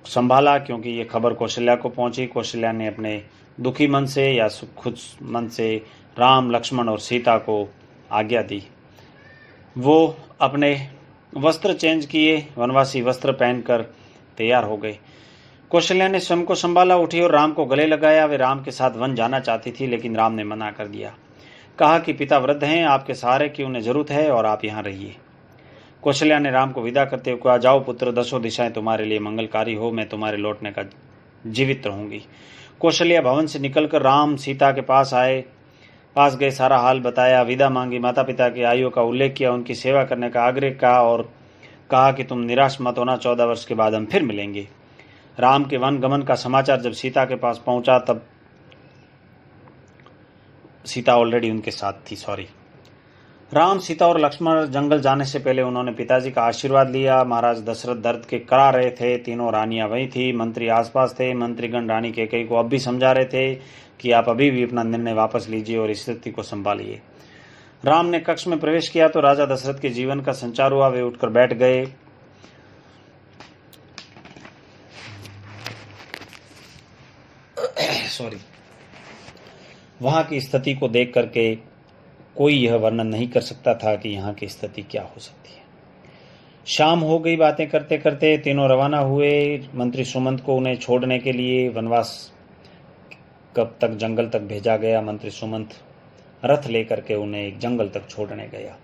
संभाला, क्योंकि ये खबर कौशल्या को पहुंची। कौशल्या ने अपने दुखी मन से या खुद मन से राम, लक्ष्मण और सीता को आज्ञा दी। वो अपने वस्त्र चेंज किए, वनवासी वस्त्र पहनकर तैयार हो गए। कौशल्या ने स्वयं को संभाला, उठी और राम को गले लगाया। वे राम के साथ वन जाना चाहती थी, लेकिन राम ने मना कर दिया। कहा कि पिता वृद्ध हैं, आपके सहारे की उन्हें जरूरत है और आप यहाँ रहिए। कौशल्या ने राम को विदा करते हुए कहा, जाओ पुत्र, 10 दिशाएं तुम्हारे लिए मंगलकारी हो, मैं तुम्हारे लौटने का जीवित रहूंगी। कौशल्या भवन से निकलकर राम सीता के पास गए, सारा हाल बताया, विदा मांगी, माता पिता की आयु का उल्लेख किया, उनकी सेवा करने का आग्रह कहा और कहा कि तुम निराश मत होना, 14 वर्ष के बाद हम फिर मिलेंगे। राम के वन गमन का समाचार जब सीता के पास पहुंचा, तब सीता ऑलरेडी उनके साथ थी। राम, सीता और लक्ष्मण जंगल जाने से पहले उन्होंने पिताजी का आशीर्वाद लिया। महाराज दशरथ दर्द के करा रहे थे। तीनों रानियां वहीं थी, मंत्री आसपास थे। मंत्रीगण रानी कैकेयी को अब भी समझा रहे थे कि आप अभी भी अपना निर्णय वापस लीजिए और स्थिति को संभालिए। राम ने कक्ष में प्रवेश किया तो राजा दशरथ के जीवन का संचार हुआ। वे उठकर बैठ गए। वहां की स्थिति को देख करके कोई यह वर्णन नहीं कर सकता था कि यहाँ की स्थिति क्या हो सकती है। शाम हो गई। बातें करते करते तीनों रवाना हुए मंत्री सुमंत को उन्हें छोड़ने के लिए। वनवास कब तक जंगल तक भेजा गया। मंत्री सुमंत रथ लेकर के उन्हें एक जंगल तक छोड़ने गया।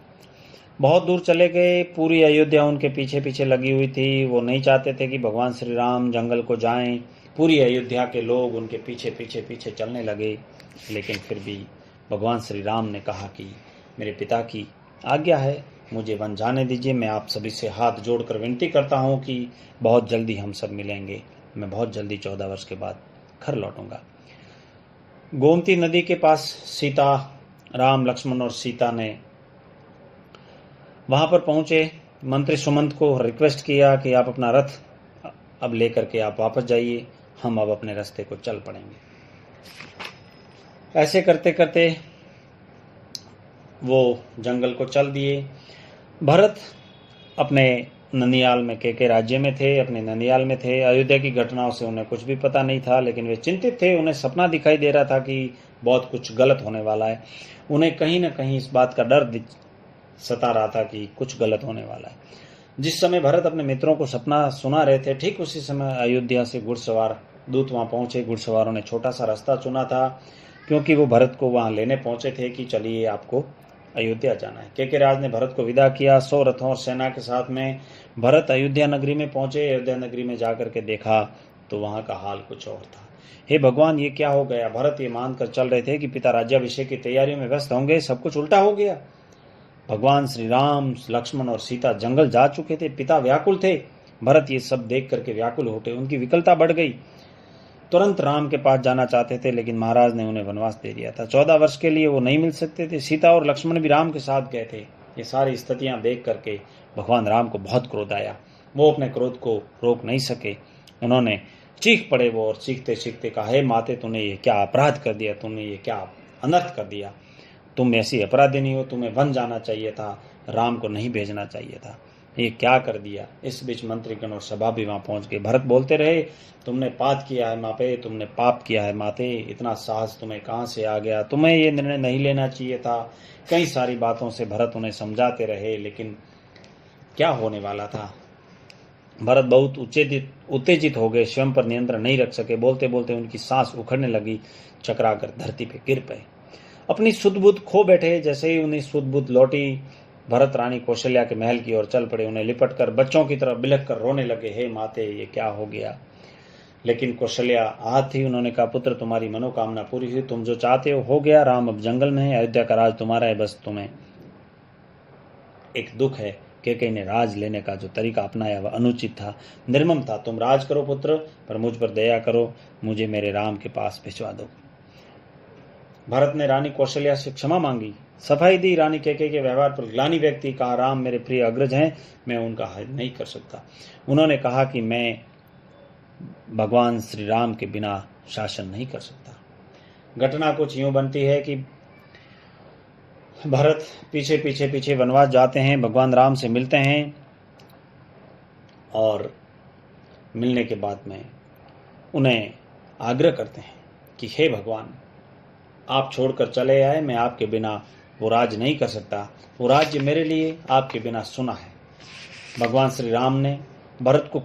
बहुत दूर चले गए। पूरी अयोध्या उनके पीछे पीछे लगी हुई थी। वो नहीं चाहते थे कि भगवान श्री राम जंगल को जाएं। पूरी अयोध्या के लोग उनके पीछे पीछे पीछे चलने लगे, लेकिन फिर भी भगवान श्री राम ने कहा कि मेरे पिता की आज्ञा है, मुझे वन जाने दीजिए। मैं आप सभी से हाथ जोड़कर विनती करता हूँ कि बहुत जल्दी हम सब मिलेंगे। मैं बहुत जल्दी 14 वर्ष के बाद घर लौटूंगा। गोमती नदी के पास सीता, राम, लक्ष्मण और सीता ने वहां पर पहुंचे। मंत्री सुमंत को रिक्वेस्ट किया कि आप अपना रथ अब लेकर के आप वापस जाइए, हम अब अपने रास्ते को चल पड़ेंगे। ऐसे करते करते वो जंगल को चल दिए। भरत अपने ननियाल में, केके राज्य में थे, अपने ननियाल में थे। अयोध्या की घटनाओं से उन्हें कुछ भी पता नहीं था, लेकिन वे चिंतित थे। उन्हें सपना दिखाई दे रहा था कि बहुत कुछ गलत होने वाला है। उन्हें कहीं न कहीं इस बात का डर सता रहा था कि कुछ गलत होने वाला है। जिस समय भरत अपने मित्रों को सपना सुना रहे थे, ठीक उसी समय अयोध्या से घुड़सवार दूत वहां पहुंचे। घुड़सवारों ने छोटा सा रास्ता चुना था, क्योंकि वो भरत को वहां लेने पहुंचे थे कि चलिए आपको अयोध्या जाना है। केके राज ने भरत को विदा किया। 100 रथों और सेना के साथ में भरत अयोध्या नगरी में पहुंचे। अयोध्या नगरी में जाकर के देखा तो वहां का हाल कुछ और था। हे भगवान, ये क्या हो गया। भरत ये मानकर चल रहे थे कि पिता राज्याभिषेक की तैयारियों में व्यस्त होंगे, सब कुछ उल्टा हो गया। भगवान श्री राम, लक्ष्मण और सीता जंगल जा चुके थे। पिता व्याकुल थे। भरत ये सब देख करके व्याकुल होते, उनकी विकलता बढ़ गई। तुरंत राम के पास जाना चाहते थे, लेकिन महाराज ने उन्हें वनवास दे दिया था। 14 वर्ष के लिए वो नहीं मिल सकते थे। सीता और लक्ष्मण भी राम के साथ गए थे। ये सारी स्थितियां देख करके भगवान राम को बहुत क्रोध आया। वो अपने क्रोध को रोक नहीं सके। उन्होंने चीख पड़े वो, और चीखते चीखते कहा, हे माते, तूने ये क्या अपराध कर दिया, तूने ये क्या अनर्थ कर दिया। तुम ऐसी अपराधी नहीं हो, तुम्हें वन जाना चाहिए था, राम को नहीं भेजना चाहिए था। ये क्या कर दिया। इस बीच मंत्रीगण और सभा भी वहां पहुंच गए। भरत बोलते रहे, तुमने पाप किया है मापे, तुमने पाप किया है माते, इतना साहस तुम्हें कहां से आ गया, तुम्हें ये निर्णय नहीं लेना चाहिए था। कई सारी बातों से भरत उन्हें समझाते रहे, लेकिन क्या होने वाला था। भरत बहुत उत्तेजित हो गए, स्वयं पर नियंत्रण नहीं रख सके। बोलते बोलते उनकी सांस उखड़ने लगी, चकराकर धरती पे गिर पे। अपनी सुध बुद्ध खो बैठे। जैसे ही उन्हें सुध बुद्ध लौटी, भरत रानी कौशल्या के महल की ओर चल पड़े। उन्हें लिपट कर बच्चों की तरह बिलख कर रोने लगे, हे माते, ये क्या हो गया। लेकिन कौशल्या आहत थी। उन्होंने कहा, पुत्र, तुम्हारी मनोकामना पूरी हुई, तुम जो चाहते हो गया। राम अब जंगल में है, अयोध्या का राज तुम्हारा है, बस तुम्हें एक दुख है। केकई ने राज लेने का जो तरीका अपनाया वह अनुचित था, निर्मम था। तुम राज करो पुत्र, पर मुझ पर दया करो, मुझे मेरे राम के पास भिजवा दो। भरत ने रानी कौशल्या से क्षमा मांगी, सफाई दी। रानी केकई के व्यवहार पर ग्लानि व्यक्त की। कहा, राम मेरे प्रिय अग्रज हैं, मैं उनका हद नहीं कर सकता। उन्होंने कहा कि मैं भगवान श्री राम के बिना शासन नहीं कर सकता। घटना कुछ यूं बनती है कि भरत पीछे पीछे पीछे वनवास जाते हैं, भगवान राम से मिलते हैं, और मिलने के बाद में उन्हें आग्रह करते हैं कि हे भगवान, आप छोड़कर चले आए, मैं आपके बिना वो राज नहीं कर सकता। वो राज्य मेरे लिए आपके बिना सुना है। भगवान श्री राम ने भरत को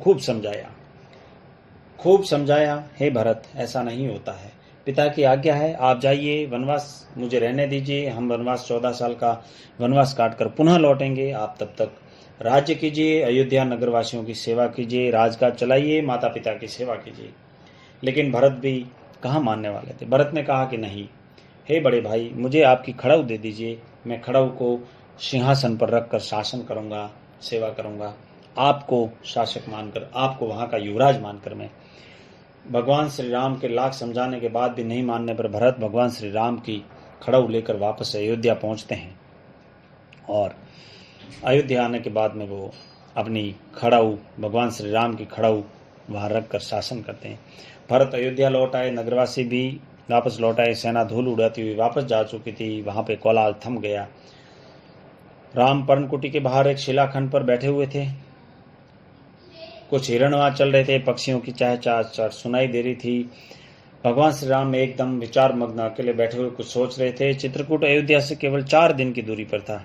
खूब समझाया, हे भरत, ऐसा नहीं होता है। पिता की आज्ञा है, आप जाइए, वनवास मुझे रहने दीजिए, हम वनवास 14 साल का वनवास काटकर पुनः लौटेंगे। आप तब तक राज्य कीजिए, अयोध्या नगरवासियों की सेवा कीजिए, राजकाज चलाइए, माता पिता की सेवा कीजिए। लेकिन भरत भी कहाँ मानने वाले थे। भरत ने कहा कि नहीं, हे बड़े भाई, मुझे आपकी खड़ाऊ दे दीजिए, मैं खड़ाऊ को सिंहासन पर रखकर शासन करूंगा, सेवा करूंगा। आपको शासक मानकर, आपको वहां का युवराज मानकर मैं। भगवान श्री राम के लाख समझाने के बाद भी नहीं मानने पर भरत भगवान श्री राम की खड़ाऊ लेकर वापस अयोध्या पहुंचते हैं और अयोध्या आने के बाद में वो अपनी खड़ाऊ, भगवान श्री राम की खड़ाऊ वहां रखकर शासन करते हैं। भरत अयोध्या लौट आए, नगरवासी भी वापस लौट आए, सेना धूल उड़ाती हुई वापस जा चुकी थी, वहां पे कोलाहल थम गया। राम पर्णकुटी के बाहर एक शिलाखंड पर बैठे हुए थे। कुछ हिरण वहां चल रहे थे, पक्षियों की चहचहाट सुनाई दे रही थी। भगवान श्री राम एकदम विचार मग्न अकेले बैठे हुए कुछ सोच रहे थे। चित्रकूट अयोध्या से केवल 4 दिन की दूरी पर था।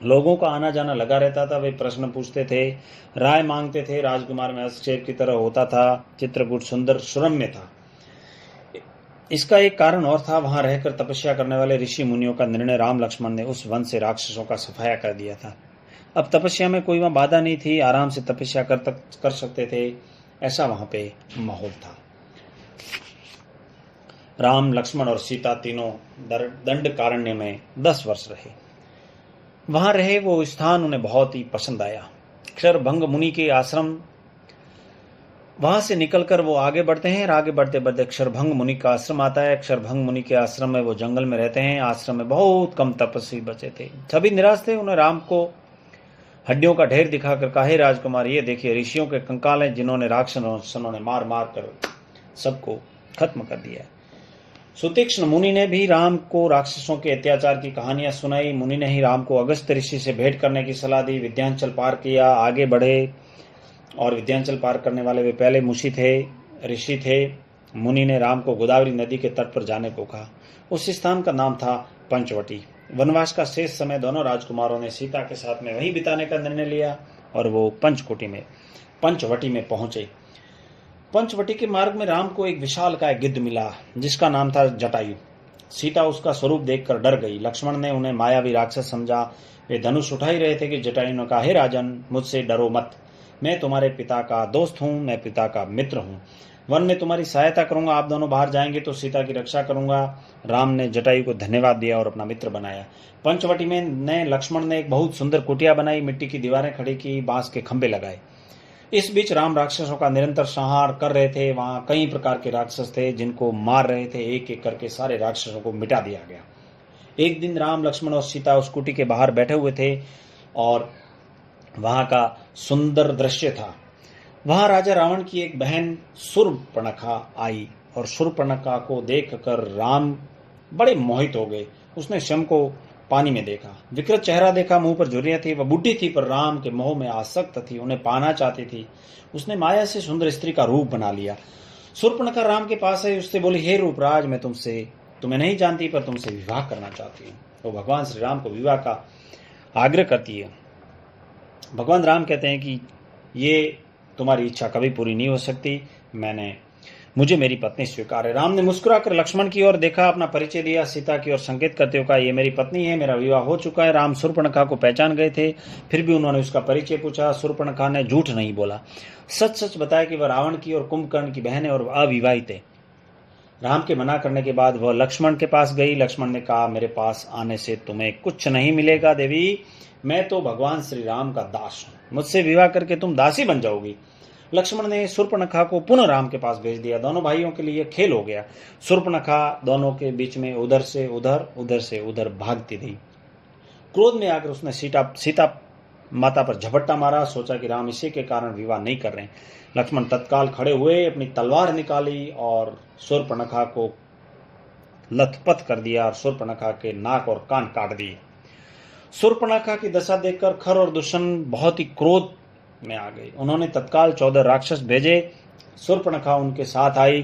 लोगों का आना जाना लगा रहता था, वे प्रश्न पूछते थे, राय मांगते थे, राजकुमार में हस्तक्षेप की तरह होता था। चित्रकूट सुंदर सुरम्य था। इसका एक कारण और था, वहां रहकर तपस्या करने वाले ऋषि मुनियों का निर्णय राम लक्ष्मण ने उस वन से राक्षसों का सफाया कर दिया था। अब तपस्या में कोई वहां बाधा नहीं थी, आराम से तपस्या कर सकते थे, ऐसा वहां पे माहौल था। राम, लक्ष्मण और सीता तीनों दंडकारण्य में 10 वर्ष रहे। वहां रहे वो स्थान उन्हें बहुत ही पसंद आया। क्षरभंग मुनि के आश्रम, वहां से निकलकर वो आगे बढ़ते हैं और आगे बढ़ते बढ़ते क्षरभंग मुनि का आश्रम आता है। क्षरभंग मुनि के आश्रम में वो जंगल में रहते हैं। आश्रम में बहुत कम तपस्वी बचे थे, सभी निराश थे। उन्हें राम को हड्डियों का ढेर दिखाकर कहा, हे राजकुमार, ये देखिए ऋषियों के कंकाल हैं जिन्होंने राक्षसों ने मार मार कर सबको खत्म कर दिया। सुतीक्ष्ण मुनि ने भी राम को राक्षसों के अत्याचार की कहानियां सुनाई। मुनि ने ही राम को अगस्त ऋषि से भेंट करने की सलाह दी। विंध्याचल पार किया, आगे बढ़े और विंध्याचल पार करने वाले वे पहले ऋषि थे। मुनि ने राम को गोदावरी नदी के तट पर जाने को कहा। उस स्थान का नाम था पंचवटी। वनवास का शेष समय दोनों राजकुमारों ने सीता के साथ में वहीं बिताने का निर्णय लिया और वो पंचवटी में पहुंचे। पंचवटी के मार्ग में राम को एक विशालकाय गिद्ध मिला जिसका नाम था जटायु। सीता उसका स्वरूप देखकर डर गई। लक्ष्मण ने उन्हें मायावी राक्षस समझा। वे धनुष उठा ही रहे थे कि जटायु ने कहा, हे राजन, मुझसे डरो मत, मैं तुम्हारे पिता का दोस्त हूँ, मैं पिता का मित्र हूँ, वन में तुम्हारी सहायता करूंगा। आप दोनों बाहर जाएंगे तो सीता की रक्षा करूंगा। राम ने जटायु को धन्यवाद दिया और अपना मित्र बनाया। पंचवटी में लक्ष्मण ने एक बहुत सुंदर कुटिया बनाई, मिट्टी की दीवारें खड़ी की, बांस के खंभे लगाए। इस बीच राम राक्षसों का निरंतर संहार कर रहे थे। वहां कई प्रकार के राक्षस थे जिनको मार रहे थे। एक एक करके सारे राक्षसों को मिटा दिया गया। एक दिन राम, लक्ष्मण और सीता उस कुटी के बाहर बैठे हुए थे और वहां का सुंदर दृश्य था। वहां राजा रावण की एक बहन शूर्पणखा आई और शूर्पणखा को देखकर राम बड़े मोहित हो गए। उसने स्वयं को पानी में देखा, विकृत चेहरा देखा, मुंह पर झुर्रियां थी। वह बुढ़ी थी पर राम के मोह में आसक्त थी, उन्हें पाना चाहती थी। उसने माया से सुंदर स्त्री का रूप बना लिया। शूर्पणखा राम के पास आई, उससे बोली, हे रूपराज, मैं तुम्हें नहीं जानती पर तुमसे विवाह करना चाहती हूँ। वो भगवान श्री राम को विवाह का आग्रह करती है। भगवान राम कहते हैं कि ये तुम्हारी इच्छा कभी पूरी नहीं हो सकती, मुझे मेरी पत्नी स्वीकार है। राम ने मुस्कुराकर लक्ष्मण की ओर देखा, अपना परिचय दिया, सीता की ओर संकेत करते हुए कहा, ये मेरी पत्नी है, मेरा विवाह हो चुका है। राम शूर्पणखा को पहचान गए थे, फिर भी उन्होंने उसका परिचय पूछा। शूर्पणखा ने झूठ नहीं बोला, सच सच बताया कि वह रावण की और कुंभकर्ण की बहन है और अविवाहित है। राम के मना करने के बाद वह लक्ष्मण के पास गई। लक्ष्मण ने कहा, मेरे पास आने से तुम्हें कुछ नहीं मिलेगा देवी, मैं तो भगवान श्री राम का दास हूँ, मुझसे विवाह करके तुम दासी बन जाओगी। लक्ष्मण ने शूर्पणखा को पुनः राम के पास भेज दिया। दोनों भाइयों के लिए खेल हो गया। शूर्पणखा दोनों के बीच में उधर से उधर भागती रही। क्रोध में आकर उसने सीता माता पर झपट्टा मारा। सोचा कि राम इसी के कारण विवाह नहीं कर रहे। लक्ष्मण तत्काल खड़े हुए, अपनी तलवार निकाली और शूर्पणखा को लथपथ कर दिया और शूर्पणखा के नाक और कान काट दिए। शूर्पणखा की दशा देखकर खर और दुष्मन बहुत ही क्रोध में आ गए। उन्होंने तत्काल 14 राक्षस भेजे। शूर्पणखा उनके साथ आई।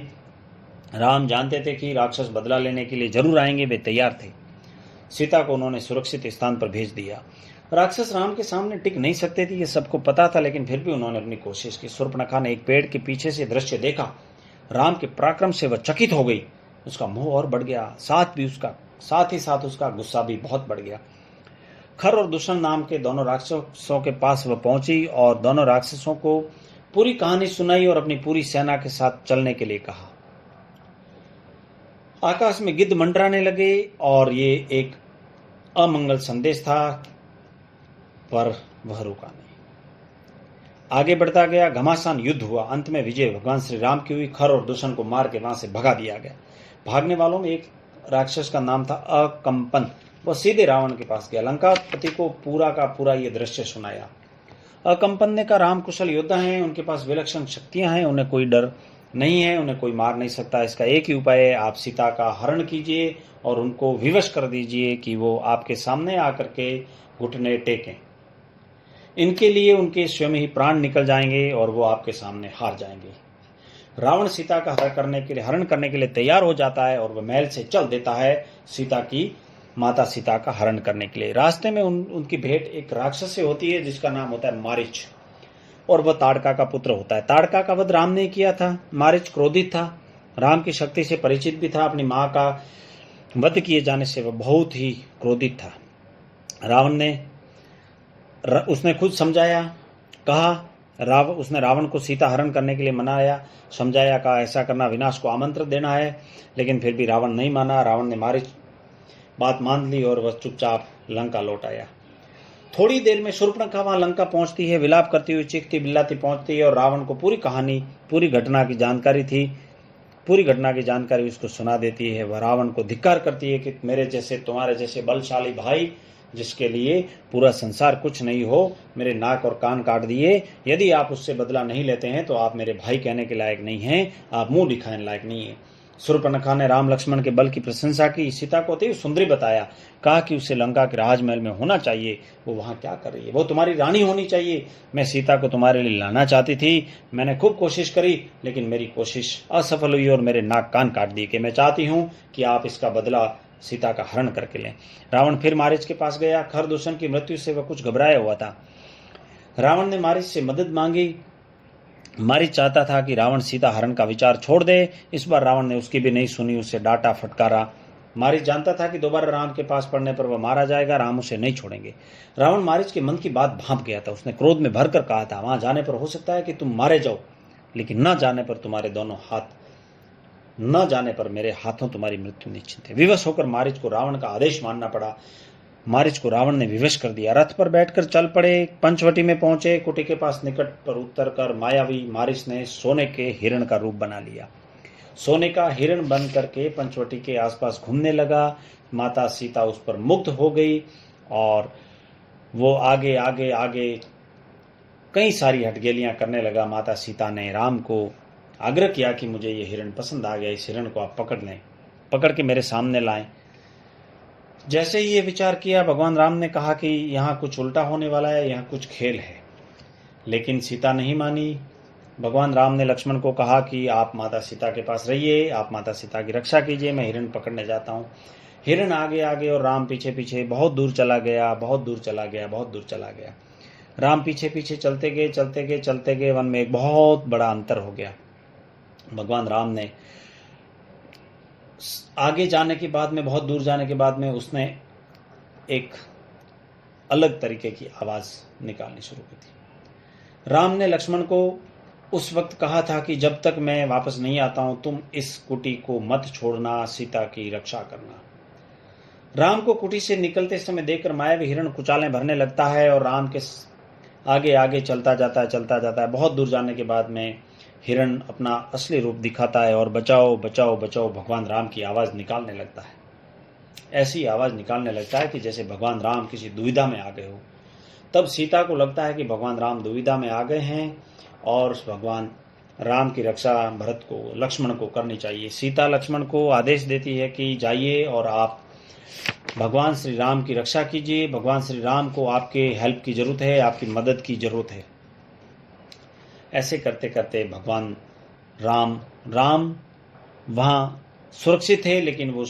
राम जानते थे कि राक्षस बदला लेने के लिए जरूर आएंगे, वे तैयार थे। सीता को उन्होंने सुरक्षित स्थान पर भेज दिया। राक्षस राम के सामने टिक नहीं सकते थे, ये सबको पता था, लेकिन फिर भी उन्होंने अपनी कोशिश की। शूर्पणखा ने एक पेड़ के पीछे से दृश्य देखा। राम के पराक्रम से वह चकित हो गई। उसका मोह और बढ़ गया, साथ ही साथ उसका गुस्सा भी बहुत बढ़ गया। खर और दूषण नाम के दोनों राक्षसों के पास वह पहुंची और दोनों राक्षसों को पूरी कहानी सुनाई और अपनी पूरी सेना के साथ चलने के लिए कहा। आकाश में गिद्ध मंडराने लगे और ये एक अमंगल संदेश था, पर वह रुका नहीं, आगे बढ़ता गया। घमासान युद्ध हुआ, अंत में विजय भगवान श्री राम की हुई। खर और दूषण को मार के वहां से भगा दिया गया। भागने वालों में एक राक्षस का नाम था अकंपन। वह सीधे रावण के पास गया, लंकापति को पूरा का पूरा ये दृश्य सुनाया। अकंपन ने कहा, राम कुशल योद्धा हैं, उनके पास विलक्षण शक्तियां हैं, उन्हें कोई डर नहीं है, उन्हें कोई मार नहीं सकता। इसका एक ही उपाय है, आप सीता का हरण कीजिए और उनको विवश कर दीजिए कि वो आपके सामने आकर के घुटने टेकें। इनके लिए उनके स्वयं ही प्राण निकल जाएंगे और वो आपके सामने हार जाएंगे। रावण सीता का हरण करने के लिए तैयार हो जाता है और वह महल से चल देता है माता सीता का हरण करने के लिए। रास्ते में उनकी भेंट एक राक्षस से होती है जिसका नाम होता है मारीच, और वह ताड़का का पुत्र होता है। ताड़का का वध राम ने किया था। मारीच क्रोधित था, राम की शक्ति से परिचित भी था। अपनी मां का वध किए जाने से वह बहुत ही क्रोधित था। उसने खुद समझाया, उसने रावण को सीता हरण करने के लिए मनाया, समझाया, कहा ऐसा करना विनाश को आमंत्रण देना है, लेकिन फिर भी रावण नहीं माना। रावण ने मारी बात मान ली और वह चुपचाप लंका लौट आया। थोड़ी देर में शूर्पणखा वहां लंका पहुंचती है, विलाप करती हुई, चीखती बिल्लाती पहुंचती है और रावण को पूरी घटना की जानकारी उसको सुना देती है। वह रावण को धिक्कार करती है कि तुम्हारे जैसे बलशाली भाई, जिसके लिए पूरा संसार कुछ नहीं हो, मेरे नाक और कान काट दिए। यदि आप उससे बदला नहीं लेते हैं तो आप मेरे भाई कहने के लायक नहीं हैं, आप मुंह दिखाने लायक नहीं है। शूर्पणखा ने राम लक्ष्मण के बल की प्रशंसा की, सीता को अति सुंदरी बताया, कहा कि उसे लंका के राजमहल में होना चाहिए। वो वहां क्या कर रही है? वो तुम्हारी रानी होनी चाहिए। मैं सीता को तुम्हारे लिए लाना चाहती थी, मैंने खूब कोशिश करी, लेकिन मेरी कोशिश असफल हुई और मेरे नाक कान काट दिए। कि मैं चाहती हूँ कि आप इसका बदला सीता का हरण करके लें। रावण फिर मारीच के पास गया। खरदूषण की मृत्यु से वह कुछ घबराया हुआ था। रावण ने मारीच से मदद मांगी। मारीच चाहता था कि रावण सीता हरण का विचार छोड़ दे। इस बार रावण ने उसकी भी नहीं सुनी, उसे डांटा फटकारा। मारीच जानता था कि दोबारा राम के पास पड़ने पर वह मारा जाएगा, राम उसे नहीं छोड़ेंगे। रावण मारीच के मन की बात भांप गया था। उसने क्रोध में भरकर कहा था, वहां जाने पर हो सकता है कि तुम मारे जाओ, लेकिन न जाने पर मेरे हाथों तुम्हारी मृत्यु निश्चित है। विवश होकर मारीच को रावण का आदेश मानना पड़ा। मारीच को रावण ने विवश कर दिया। रथ पर बैठकर चल पड़े। पंचवटी में पहुंचे। कुटी के पास निकट पर उतरकर मायावी मारीच ने सोने के हिरण का रूप बना लिया। सोने का हिरण बन करके पंचवटी के आसपास घूमने लगा। माता सीता उस पर मुग्ध हो गई और वो आगे आगे आगे कई सारी हटगेलियां करने लगा। माता सीता ने राम को आग्रह किया कि मुझे ये हिरण पसंद आ गया, इस हिरण को आप पकड़ के मेरे सामने लाएं। जैसे ही ये विचार किया, भगवान राम ने कहा कि यहाँ कुछ उल्टा होने वाला है, यहाँ कुछ खेल है, लेकिन सीता नहीं मानी। भगवान राम ने लक्ष्मण को कहा कि आप माता सीता के पास रहिए, आप माता सीता की रक्षा कीजिए, मैं हिरण पकड़ने जाता हूँ। हिरण आगे आगे और राम पीछे पीछे बहुत दूर चला गया। राम पीछे पीछे चलते गए। वन में एक बहुत बड़ा अंतर हो गया। भगवान राम ने आगे जाने के बाद में, बहुत दूर जाने के बाद में, उसने एक अलग तरीके की आवाज निकालनी शुरू की थी। राम ने लक्ष्मण को उस वक्त कहा था कि जब तक मैं वापस नहीं आता हूं, तुम इस कुटी को मत छोड़ना, सीता की रक्षा करना। राम को कुटी से निकलते समय देखकर मायावी हिरण कुचालें भरने लगता है और राम के आगे आगे चलता जाता है। बहुत दूर जाने के बाद में हिरण अपना असली रूप दिखाता है और बचाओ बचाओ बचाओ भगवान राम की आवाज निकालने लगता है। ऐसी आवाज निकालने लगता है कि जैसे भगवान राम किसी दुविधा में आ गए हो। तब सीता को लगता है कि भगवान राम दुविधा में आ गए हैं और भगवान राम की रक्षा लक्ष्मण को करनी चाहिए। सीता लक्ष्मण को आदेश देती है कि जाइए और आप भगवान श्री राम की रक्षा कीजिए। भगवान श्री राम को आपके हेल्प की जरूरत है, आपकी मदद की जरूरत है। ऐसे करते करते भगवान राम वहां सुरक्षित थे, लेकिन वो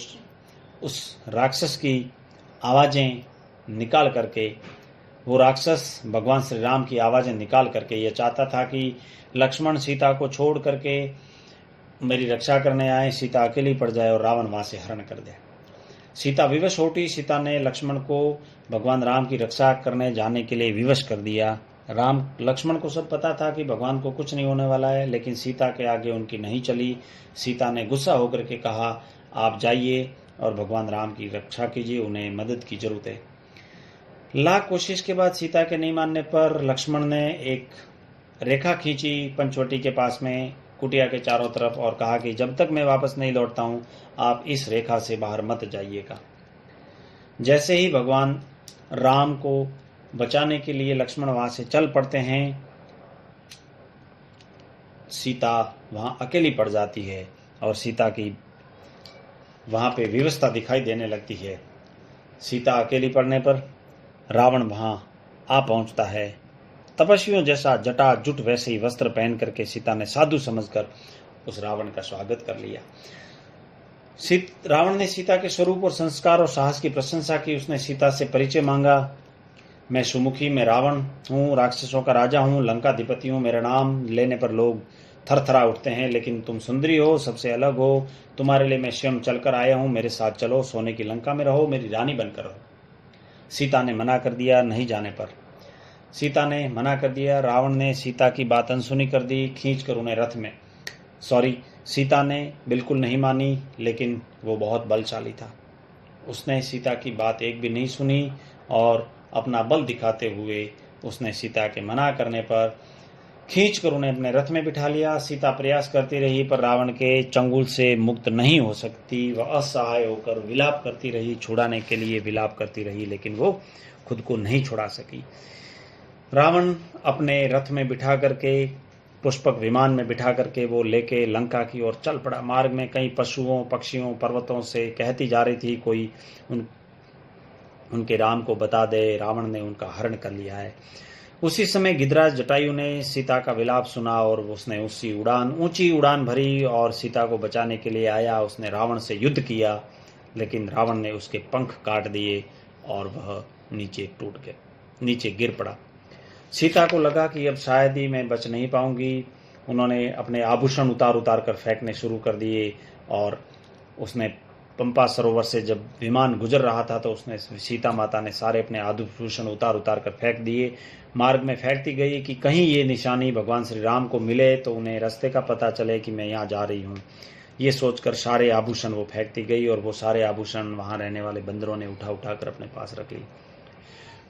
उस राक्षस की आवाजें निकाल करके, वो राक्षस भगवान श्री राम की आवाजें निकाल करके यह चाहता था कि लक्ष्मण सीता को छोड़ करके मेरी रक्षा करने आए, सीता अकेली पड़ जाए और रावण वहां से हरण कर दे। सीता विवश होती। सीता ने लक्ष्मण को भगवान राम की रक्षा करने जाने के लिए विवश कर दिया। लक्ष्मण को सब पता था कि भगवान को कुछ नहीं होने वाला है, लेकिन सीता के आगे उनकी नहीं चली। सीता ने गुस्सा होकर के कहा, आप जाइए और भगवान राम की रक्षा कीजिए, उन्हें मदद की जरूरत है। लाख कोशिश के बाद सीता के नहीं मानने पर लक्ष्मण ने एक रेखा खींची पंचवटी के पास में कुटिया के चारों तरफ और कहा कि जब तक मैं वापस नहीं लौटता हूं, आप इस रेखा से बाहर मत जाइएगा। जैसे ही भगवान राम को बचाने के लिए लक्ष्मण वहां से चल पड़ते हैं, सीता वहां अकेली पड़ जाती है और सीता की वहां पे विवशता दिखाई देने लगती है। सीता अकेली पड़ने पर रावण वहां आ पहुंचता है। तपस्वियों जैसा जटाजुट वैसे ही वस्त्र पहन करके सीता ने साधु समझकर उस रावण का स्वागत कर लिया। रावण ने सीता के स्वरूप और संस्कार और साहस की प्रशंसा की। उसने सीता से परिचय मांगा। मैं सुमुखी, मैं रावण हूँ, राक्षसों का राजा हूँ, लंकाधिपति हूँ। मेरा नाम लेने पर लोग थरथरा उठते हैं, लेकिन तुम सुंदरी हो, सबसे अलग हो। तुम्हारे लिए मैं स्वयं चलकर आया हूँ। मेरे साथ चलो, सोने की लंका में रहो, मेरी रानी बनकर रहो। सीता ने मना कर दिया। नहीं जाने पर सीता ने मना कर दिया। रावण ने सीता की बात अनसुनी कर दी, खींच कर उन्हें रथ में सीता ने बिल्कुल नहीं मानी, लेकिन वो बहुत बलशाली था। उसने सीता की बात एक भी नहीं सुनी और अपना बल दिखाते हुए उसने सीता के मना करने पर खींचकर उन्हें अपने रथ में बिठा लिया। सीता प्रयास करती रही पर रावण के चंगुल से मुक्त नहीं हो सकती। वह असहाय होकर विलाप करती रही, छुड़ाने के लिए विलाप करती रही, लेकिन वो खुद को नहीं छुड़ा सकी। रावण अपने रथ में बिठा करके, पुष्पक विमान में बिठा करके वो लेके लंका की ओर चल पड़ा। मार्ग में कई पशुओं, पक्षियों, पर्वतों से कहती जा रही थी, कोई उनके राम को बता दे, रावण ने उनका हरण कर लिया है। उसी समय गिद्धराज जटायु ने सीता का विलाप सुना और उसने ऊंची उड़ान भरी और सीता को बचाने के लिए आया। उसने रावण से युद्ध किया, लेकिन रावण ने उसके पंख काट दिए और वह नीचे गिर पड़ा। सीता को लगा कि अब शायद ही मैं बच नहीं पाऊंगी। उन्होंने अपने आभूषण उतार कर फेंकने शुरू कर दिए और उसने पंपा सरोवर से जब विमान गुजर रहा था तो उसने सीता माता ने सारे अपने आभूषण उतार कर फेंक दिए। मार्ग में फेंकती गई कि कहीं ये निशानी भगवान श्री राम को मिले तो उन्हें रास्ते का पता चले कि मैं यहाँ जा रही हूँ। ये सोचकर सारे आभूषण वो फेंकती गई और वो सारे आभूषण वहां रहने वाले बंदरों ने उठा कर अपने पास रख ली।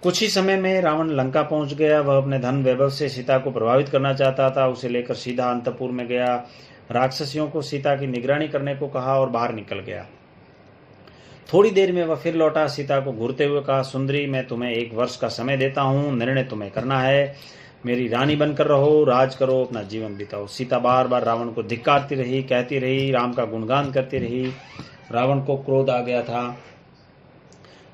कुछ ही समय में रावण लंका पहुंच गया। वह अपने धन वैभव से सीता को प्रभावित करना चाहता था। उसे लेकर सीधा अंतपुर में गया। राक्षसियों को सीता की निगरानी करने को कहा और बाहर निकल गया। थोड़ी देर में वह फिर लौटा। सीता को घूरते हुए कहा, सुंदरी, मैं तुम्हें 1 वर्ष का समय देता हूँ, निर्णय तुम्हें करना है। मेरी रानी बनकर रहो, राज करो, अपना जीवन बिताओ। सीता बार बार रावण को धिक्कारती रही, कहती रही, राम का गुणगान करती रही। रावण को क्रोध आ गया था।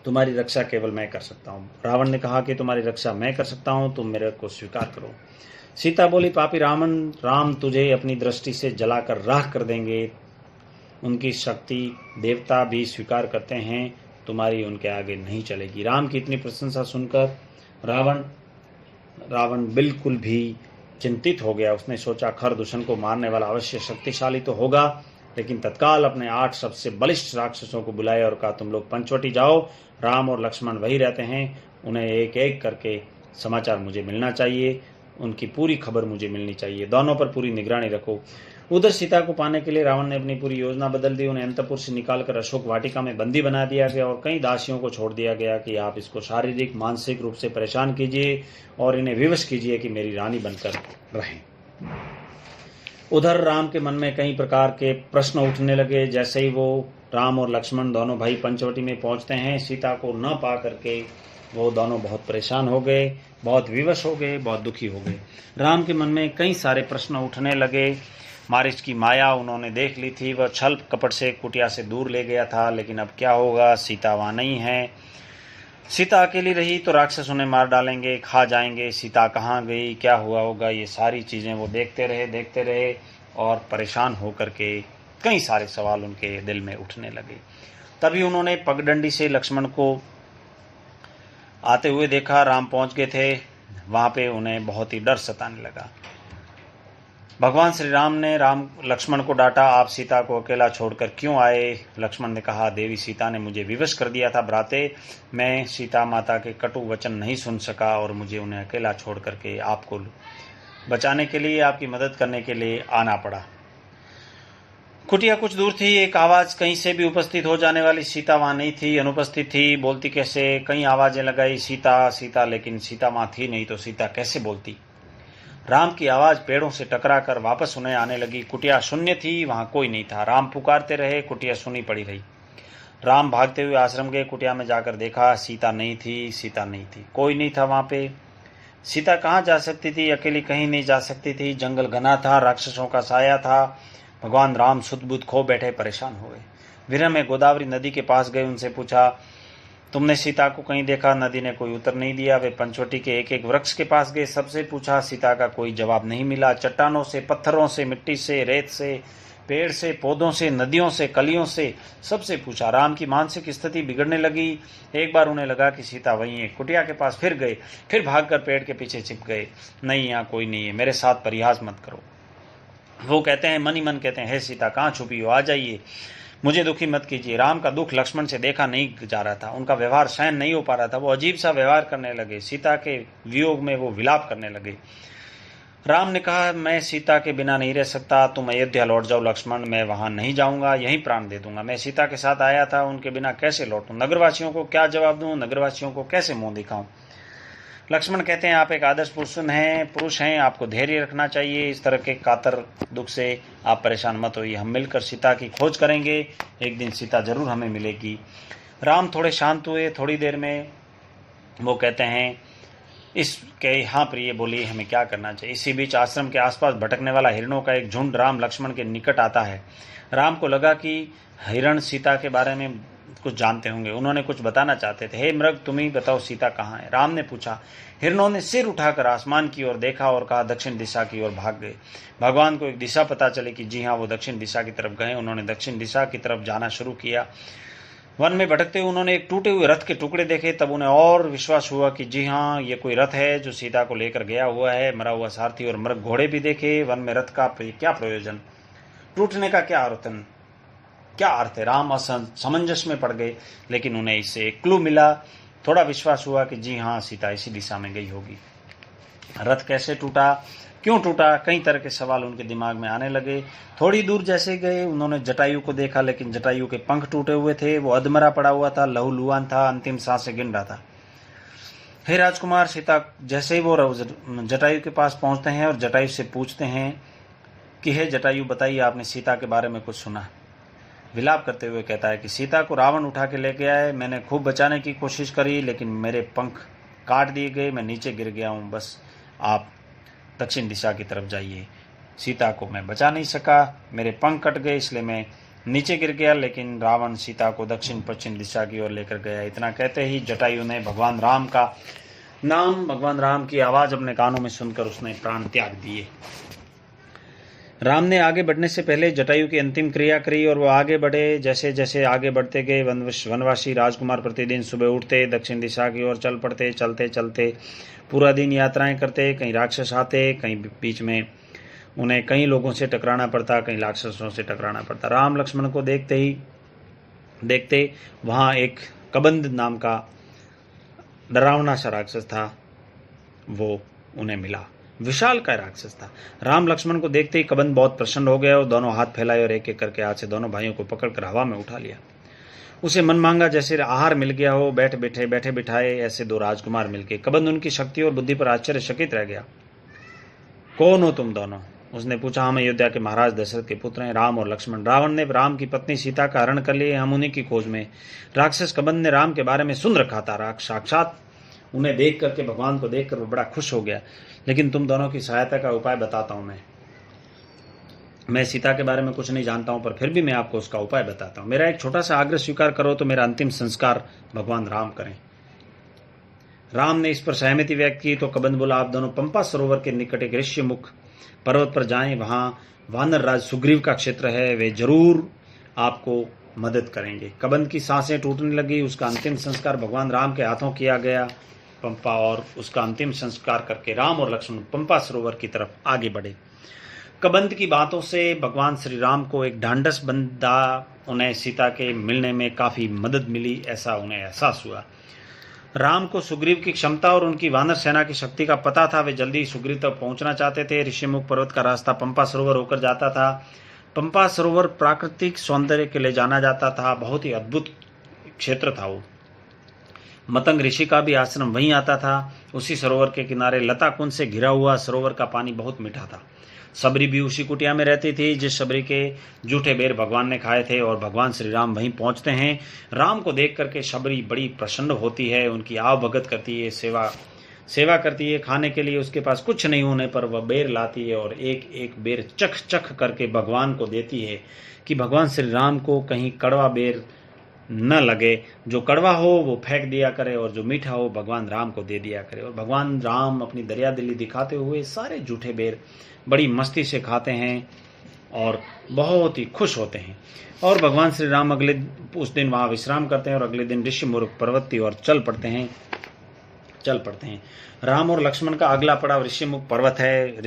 तुम्हारी रक्षा केवल मैं कर सकता हूँ। रावण ने कहा कि तुम्हारी रक्षा मैं कर सकता हूँ, तुम मेरे को स्वीकार करो। सीता बोली, पापी राम तुझे अपनी दृष्टि से जलाकर राख कर देंगे। उनकी शक्ति देवता भी स्वीकार करते हैं, तुम्हारी उनके आगे नहीं चलेगी। राम की इतनी प्रशंसा सुनकर रावण बिल्कुल भी चिंतित हो गया। उसने सोचा, खरदूषण को मारने वाला अवश्य शक्तिशाली तो होगा, लेकिन तत्काल अपने 8 सबसे बलिष्ठ राक्षसों को बुलाया और कहा, तुम लोग पंचवटी जाओ, राम और लक्ष्मण वही रहते हैं, उन्हें एक एक करके समाचार मुझे मिलना चाहिए, उनकी पूरी खबर मुझे मिलनी चाहिए, दोनों पर पूरी निगरानी रखो। उधर सीता को पाने के लिए रावण ने अपनी पूरी योजना बदल दी। उन्हें अंतपुर से निकालकर अशोक वाटिका में बंदी बना दिया गया और कई दासियों को छोड़ दिया गया कि आप इसको शारीरिक मानसिक रूप से परेशान कीजिए और इन्हें विवश कीजिए कि मेरी रानी बनकर रहें। उधर राम के मन में कई प्रकार के प्रश्न उठने लगे। जैसे ही वो राम और लक्ष्मण दोनों भाई पंचवटी में पहुंचते हैं, सीता को न पा करके वो दोनों बहुत परेशान हो गए, बहुत विवश हो गए, बहुत दुखी हो गए। राम के मन में कई सारे प्रश्न उठने लगे। मारीच की माया उन्होंने देख ली थी। वह छल कपट से कुटिया से दूर ले गया था, लेकिन अब क्या होगा, सीता वहाँ नहीं है। सीता अकेली रही तो राक्षस उन्हें मार डालेंगे, खा जाएंगे। सीता कहाँ गई, क्या हुआ होगा, ये सारी चीज़ें वो देखते रहे और परेशान होकर के कई सारे सवाल उनके दिल में उठने लगे। तभी उन्होंने पगडंडी से लक्ष्मण को आते हुए देखा। राम पहुंच गए थे। वहाँ पे उन्हें बहुत ही डर सताने लगा। भगवान श्री राम ने लक्ष्मण को डांटा, आप सीता को अकेला छोड़कर क्यों आए? लक्ष्मण ने कहा, देवी सीता ने मुझे विवश कर दिया था भ्राते, मैं सीता माता के कटु वचन नहीं सुन सका और मुझे उन्हें अकेला छोड़ करके आपको बचाने के लिए, आपकी मदद करने के लिए आना पड़ा। कुटिया कुछ दूर थी। एक आवाज कहीं से भी उपस्थित हो जाने वाली। सीता वहां नहीं थी, अनुपस्थित थी। बोलती कैसे? कई आवाजें लगाई, सीता सीता, लेकिन सीता वहां थी नहीं तो सीता कैसे बोलती? राम की आवाज पेड़ों से टकराकर वापस उन्हें आने लगी। कुटिया शून्य थी, वहां कोई नहीं था। राम पुकारते रहे, कुटिया सुनी पड़ी रही। राम भागते हुए आश्रम गए। कुटिया में जाकर देखा, सीता नहीं थी, सीता नहीं थी, कोई नहीं था वहां पे। सीता कहाँ जा सकती थी? अकेली कहीं नहीं जा सकती थी। जंगल घना था, राक्षसों का साया था। भगवान राम सुध बुध खो बैठे, परेशान हुए। विरह में गोदावरी नदी के पास गए, उनसे पूछा, तुमने सीता को कहीं देखा? नदी ने कोई उत्तर नहीं दिया। वे पंचवटी के एक एक वृक्ष के पास गए, सबसे पूछा, सीता का कोई जवाब नहीं मिला। चट्टानों से, पत्थरों से, मिट्टी से, रेत से, पेड़ से, पौधों से, नदियों से, कलियों से, सबसे पूछा। राम की मानसिक स्थिति बिगड़ने लगी। एक बार उन्हें लगा कि सीता वहीं है। कुटिया के पास फिर गए, फिर भागकर पेड़ के पीछे छिप गए। नहीं, यहाँ कोई नहीं है, मेरे साथ परिहास मत करो। वो कहते हैं, मन ही मन कहते हैं, हे सीता कहाँ छुपी हो, आ जाइए, मुझे दुखी मत कीजिए। राम का दुख लक्ष्मण से देखा नहीं जा रहा था, उनका व्यवहार सहन नहीं हो पा रहा था। वो अजीब सा व्यवहार करने लगे। सीता के वियोग में वो विलाप करने लगे। राम ने कहा, मैं सीता के बिना नहीं रह सकता, तुम अयोध्या लौट जाओ लक्ष्मण, मैं वहां नहीं जाऊंगा, यहीं प्राण दे दूंगा। मैं सीता के साथ आया था, उनके बिना कैसे लौटूं? नगरवासियों को क्या जवाब दूं? नगरवासियों को कैसे मुंह दिखाऊं? लक्ष्मण कहते हैं, आप एक आदर्श पुरुष हैं, आपको धैर्य रखना चाहिए। इस तरह के कातर दुख से आप परेशान मत होइए, हम मिलकर सीता की खोज करेंगे, एक दिन सीता जरूर हमें मिलेगी। राम थोड़े शांत हुए। थोड़ी देर में वो कहते हैं, इसके हाँ प्रिय, बोलिए हमें क्या करना चाहिए? इसी बीच आश्रम के आसपास भटकने वाला हिरणों का एक झुंड राम लक्ष्मण के निकट आता है। राम को लगा कि हिरण सीता के बारे में कुछ जानते होंगे, उन्होंने कुछ बताना चाहते थे। हे मृग, तुम ही बताओ सीता कहाँ है? राम ने पूछा। हिरणों ने सिर उठाकर आसमान की ओर देखा और कहा, दक्षिण दिशा की ओर भाग गए। भगवान को एक दिशा पता चली कि जी हाँ, वो दक्षिण दिशा की तरफ गए। उन्होंने दक्षिण दिशा की तरफ जाना शुरू किया। वन में भटकते हुए उन्होंने एक टूटे हुए रथ के टुकड़े देखे। तब उन्हें और विश्वास हुआ कि जी हाँ, ये कोई रथ है जो सीता को लेकर गया हुआ है। मरा हुआ सारथी और मृग घोड़े भी देखे। वन में रथ का क्या प्रयोजन? टूटने का क्या अर्थ है? राम असमंजस में पड़ गए, लेकिन उन्हें इससे एक क्लू मिला। थोड़ा विश्वास हुआ कि जी हाँ, सीता इसी दिशा में गई होगी। रथ कैसे टूटा, क्यों टूटा, कई तरह के सवाल उनके दिमाग में आने लगे। थोड़ी दूर जैसे गए, उन्होंने जटायु को देखा, लेकिन जटायु के पंख टूटे हुए थे। वो अधमरा पड़ा हुआ था, लहूलुहान था, अंतिम सांसें गिन रहा था। हे राजकुमार, सीता जैसे ही वो जटायु के पास पहुंचते हैं और जटायु से पूछते हैं कि हे जटायु, बताइए, आपने सीता के बारे में कुछ सुना? विलाप करते हुए कहता है कि सीता को रावण उठा के ले गया है। मैंने खूब बचाने की कोशिश करी, लेकिन मेरे पंख काट दिए गए, मैं नीचे गिर गया हूँ। बस आप दक्षिण दिशा की तरफ जाइए। सीता को मैं बचा नहीं सका, मेरे पंख कट गए, इसलिए मैं नीचे गिर गया, लेकिन रावण सीता को दक्षिण पश्चिम दिशा की ओर लेकर गया। इतना कहते ही जटायु ने भगवान राम का नाम, भगवान राम की आवाज अपने कानों में सुनकर उसने प्राण त्याग दिए। राम ने आगे बढ़ने से पहले जटायु की अंतिम क्रिया करी और वो आगे बढ़े। जैसे जैसे आगे बढ़ते गए, वनवासी राजकुमार प्रतिदिन सुबह उठते, दक्षिण दिशा की ओर चल पड़ते। चलते चलते पूरा दिन यात्राएं करते। कहीं राक्षस आते, कहीं बीच में उन्हें कई लोगों से टकराना पड़ता, कहीं राक्षसों से टकराना पड़ता। राम लक्ष्मण को देखते वहां एक कबंध नाम का डरावना सा राक्षस था, वो उन्हें मिला। विशाल का राक्षस था। राम लक्ष्मण को देखते ही कबंध बहुत प्रसन्न हो गया और दोनों हाथ फैलाए और एक एक करके हाथ से दोनों भाइयों को पकड़कर हवा में उठा लिया। उसे मन मांगा जैसे आहार मिल गया हो। बैठे बिठाए ऐसे दो राजकुमार मिलके। कबंध उनकी शक्ति और बुद्धि पर आश्चर्यचकित रह गया। कौन हो तुम दोनों? उसने पूछा। हम अयोध्या के महाराज दशरथ के पुत्र हैं, राम और लक्ष्मण। रावण ने राम की पत्नी सीता का हरण कर लिया, हम उन्हीं की खोज में। राक्षस कबंध ने राम के बारे में सुन रखा था। साक्षात उन्हें देख करके, भगवान को देखकर वो बड़ा खुश हो गया। लेकिन तुम दोनों की सहायता का उपाय बताता हूं। मैं सीता के बारे में कुछ नहीं जानता हूं, पर फिर भी मैं आपको उसका उपाय बताता हूं। मेरा एक छोटा सा आग्रह स्वीकार करो तो मेरा अंतिम संस्कार भगवान राम करें। राम ने इस पर सहमति व्यक्त की तो कबंध बोला, आप दोनों पंपा सरोवर के निकट एक ऋष्यमुख पर्वत पर जाएं, वहां वानर राज सुग्रीव का क्षेत्र है, वे जरूर आपको मदद करेंगे। कबंध की सांसें टूटने लगी। उसका अंतिम संस्कार भगवान राम के हाथों किया गया पंपा, और उसका अंतिम संस्कार करके राम और लक्ष्मण पंपा सरोवर की तरफ आगे बढ़े। कबंध की बातों से भगवान श्री राम को एक ढांढस बंधा, उन्हें सीता के मिलने में काफ़ी मदद मिली, ऐसा उन्हें एहसास हुआ। राम को सुग्रीव की क्षमता और उनकी वानर सेना की शक्ति का पता था। वे जल्दी सुग्रीव तक पहुंचना चाहते थे। ऋषिमुख पर्वत का रास्ता पंपा सरोवर होकर जाता था। पंपा सरोवर प्राकृतिक सौंदर्य के लिए जाना जाता था। बहुत ही अद्भुत क्षेत्र था वो। मतंग ऋषि का भी आश्रम वहीं आता था। उसी सरोवर के किनारे लता कुंज से घिरा हुआ सरोवर का पानी बहुत मीठा था। सबरी भी उसी कुटिया में रहती थी जिस सबरी के जूठे बेर भगवान ने खाए थे, और भगवान श्री राम वहीं पहुंचते हैं। राम को देख करके सबरी बड़ी प्रसन्न होती है, उनकी आव भगत करती है, सेवा करती है। खाने के लिए उसके पास कुछ नहीं होने पर वह बेर लाती है और एक एक बेर चख चख करके भगवान को देती है कि भगवान श्री राम को कहीं कड़वा बेर न लगे। जो कड़वा हो वो फेंक दिया करे और जो मीठा हो भगवान राम को दे दिया करे। और भगवान राम अपनी दरिया दिली दिखाते हुए सारे जूठे बेर बड़ी मस्ती से खाते हैं और बहुत ही खुश होते हैं। और भगवान श्री राम उस दिन वहाँ विश्राम करते हैं और अगले दिन ऋषिमुख पर्वत की ओर चल पड़ते हैं। राम और लक्ष्मण का अगला पड़ाव ऋषिमुख पर्वत है।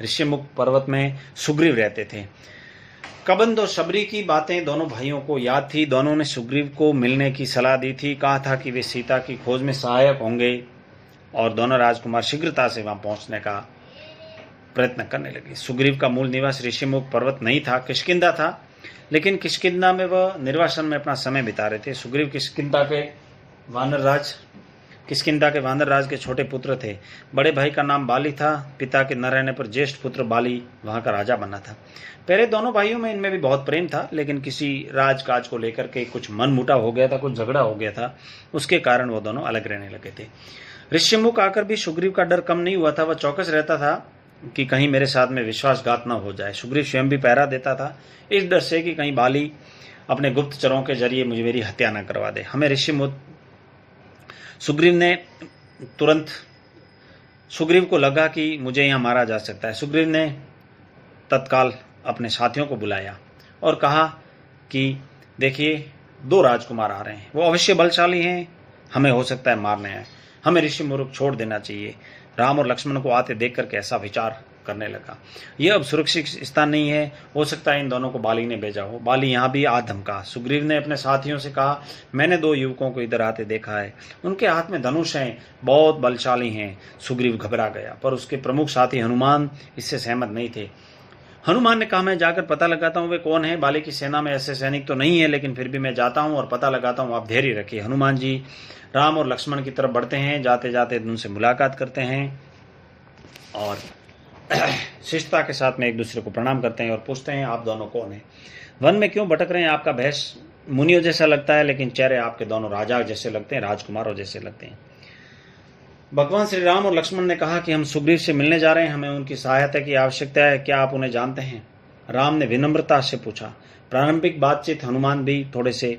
ऋषिमुख पर्वत में सुग्रीव रहते थे। कबंध और सबरी की बातें दोनों भाइयों को याद थी। दोनों ने सुग्रीव को मिलने की सलाह दी थी। कहा था कि वे सीता की खोज में सहायक होंगे, और दोनों राजकुमार शीघ्रता से वहां पहुंचने का प्रयत्न करने लगे। सुग्रीव का मूल निवास ऋषिमुख पर्वत नहीं था, किष्किंधा था, लेकिन किष्किंधा में वह निर्वासन में अपना समय बिता रहे थे। सुग्रीव किष्किंधा के वानर राज के छोटे पुत्र थे। बड़े भाई का नाम बाली था। पिता के न रहने पर ज्येष्ठ पुत्र बाली वहां का राजा बना था। पहले दोनों भाइयों में इनमें भी बहुत प्रेम था, लेकिन किसी राजकाज को लेकर के कुछ मनमुटाव हो गया था, कुछ झगड़ा हो गया था। उसके कारण वो दोनों अलग रहने लगे थे। ऋषिमुख आकर भी सुग्रीव का डर कम नहीं हुआ था। वह चौकस रहता था कि कहीं मेरे साथ में विश्वासघात न हो जाए। सुग्रीव स्वयं भी पहरा देता था, इस डर से कि कहीं बाली अपने गुप्तचरों के जरिए मुझे मेरी हत्या न करवा दे। सुग्रीव को लगा कि मुझे यहाँ मारा जा सकता है। सुग्रीव ने तत्काल अपने साथियों को बुलाया और कहा कि देखिए, 2 राजकुमार आ रहे हैं, वो अवश्य बलशाली हैं, हमें हो सकता है मारने आए, हमें ऋषिमुख छोड़ देना चाहिए। राम और लक्ष्मण को आते देख करके ऐसा विचार करने लगा, यह अब सुरक्षित स्थान नहीं है, हो सकता है इन दोनों को बाली ने भेजा हो। बाली यहाँ भी आ धमका। सुग्रीव ने अपने साथियों से कहा, मैंने 2 युवकों को इधर आते देखा है, उनके हाथ में धनुष हैं, बहुत बलशाली हैं। सुग्रीव घबरा गया, पर उसके प्रमुख साथी हनुमान इससे सहमत नहीं थे। हनुमान ने कहा, मैं जाकर पता लगाता हूँ वे कौन है। बाली की सेना में ऐसे सैनिक तो नहीं है, लेकिन फिर भी मैं जाता हूँ और पता लगाता हूँ, आप धैर्य रखिए। हनुमान जी राम और लक्ष्मण की तरफ बढ़ते हैं। जाते जाते उनसे मुलाकात करते हैं और शिष्टता के साथ में एक दूसरे को प्रणाम करते हैं और पूछते हैं, आप दोनों कौन हैं? वन में क्यों भटक रहे हैं? आपका भेष मुनियों जैसा लगता है, लेकिन चेहरे आपके दोनों राजा जैसे लगते हैं, राजकुमारों जैसे लगते हैं। भगवान श्री राम और लक्ष्मण ने कहा कि हम सुग्रीव से मिलने जा रहे हैं, हमें उनकी सहायता की आवश्यकता है, क्या आप उन्हें जानते हैं? राम ने विनम्रता से पूछा। प्रारंभिक बातचीत हनुमान भी थोड़े से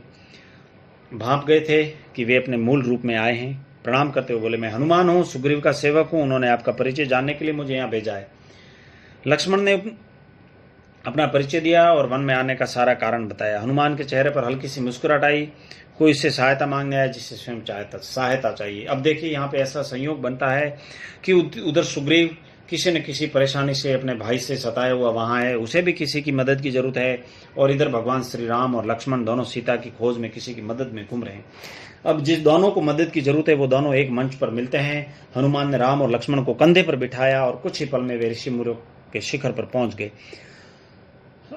भाप गए थे कि वे अपने मूल रूप में आए हैं। प्रणाम करते हुए बोले, मैं हनुमान हूँ, सुग्रीव का सेवक हूँ, उन्होंने आपका परिचय जानने के लिए मुझे यहाँ भेजा है। लक्ष्मण ने अपना परिचय दिया और वन में आने का सारा कारण बताया। हनुमान के चेहरे पर हल्की सी मुस्कुराहट आई। कोई इससे सहायता मांगने आया जिससे स्वयं सहायता चाहिए। अब देखिए, यहाँ पे ऐसा संयोग बनता है कि उधर सुग्रीव किसी न किसी परेशानी से अपने भाई से सताया हुआ वहाँ है, उसे भी किसी की मदद की जरूरत है, और इधर भगवान श्री राम और लक्ष्मण दोनों सीता की खोज में किसी की मदद में घूम रहे हैं। अब जिस दोनों को मदद की जरूरत है वो दोनों एक मंच पर मिलते हैं। हनुमान ने राम और लक्ष्मण को कंधे पर बिठाया और कुछ ही पल में वे ऋषिमुख के शिखर पर पहुंच गए।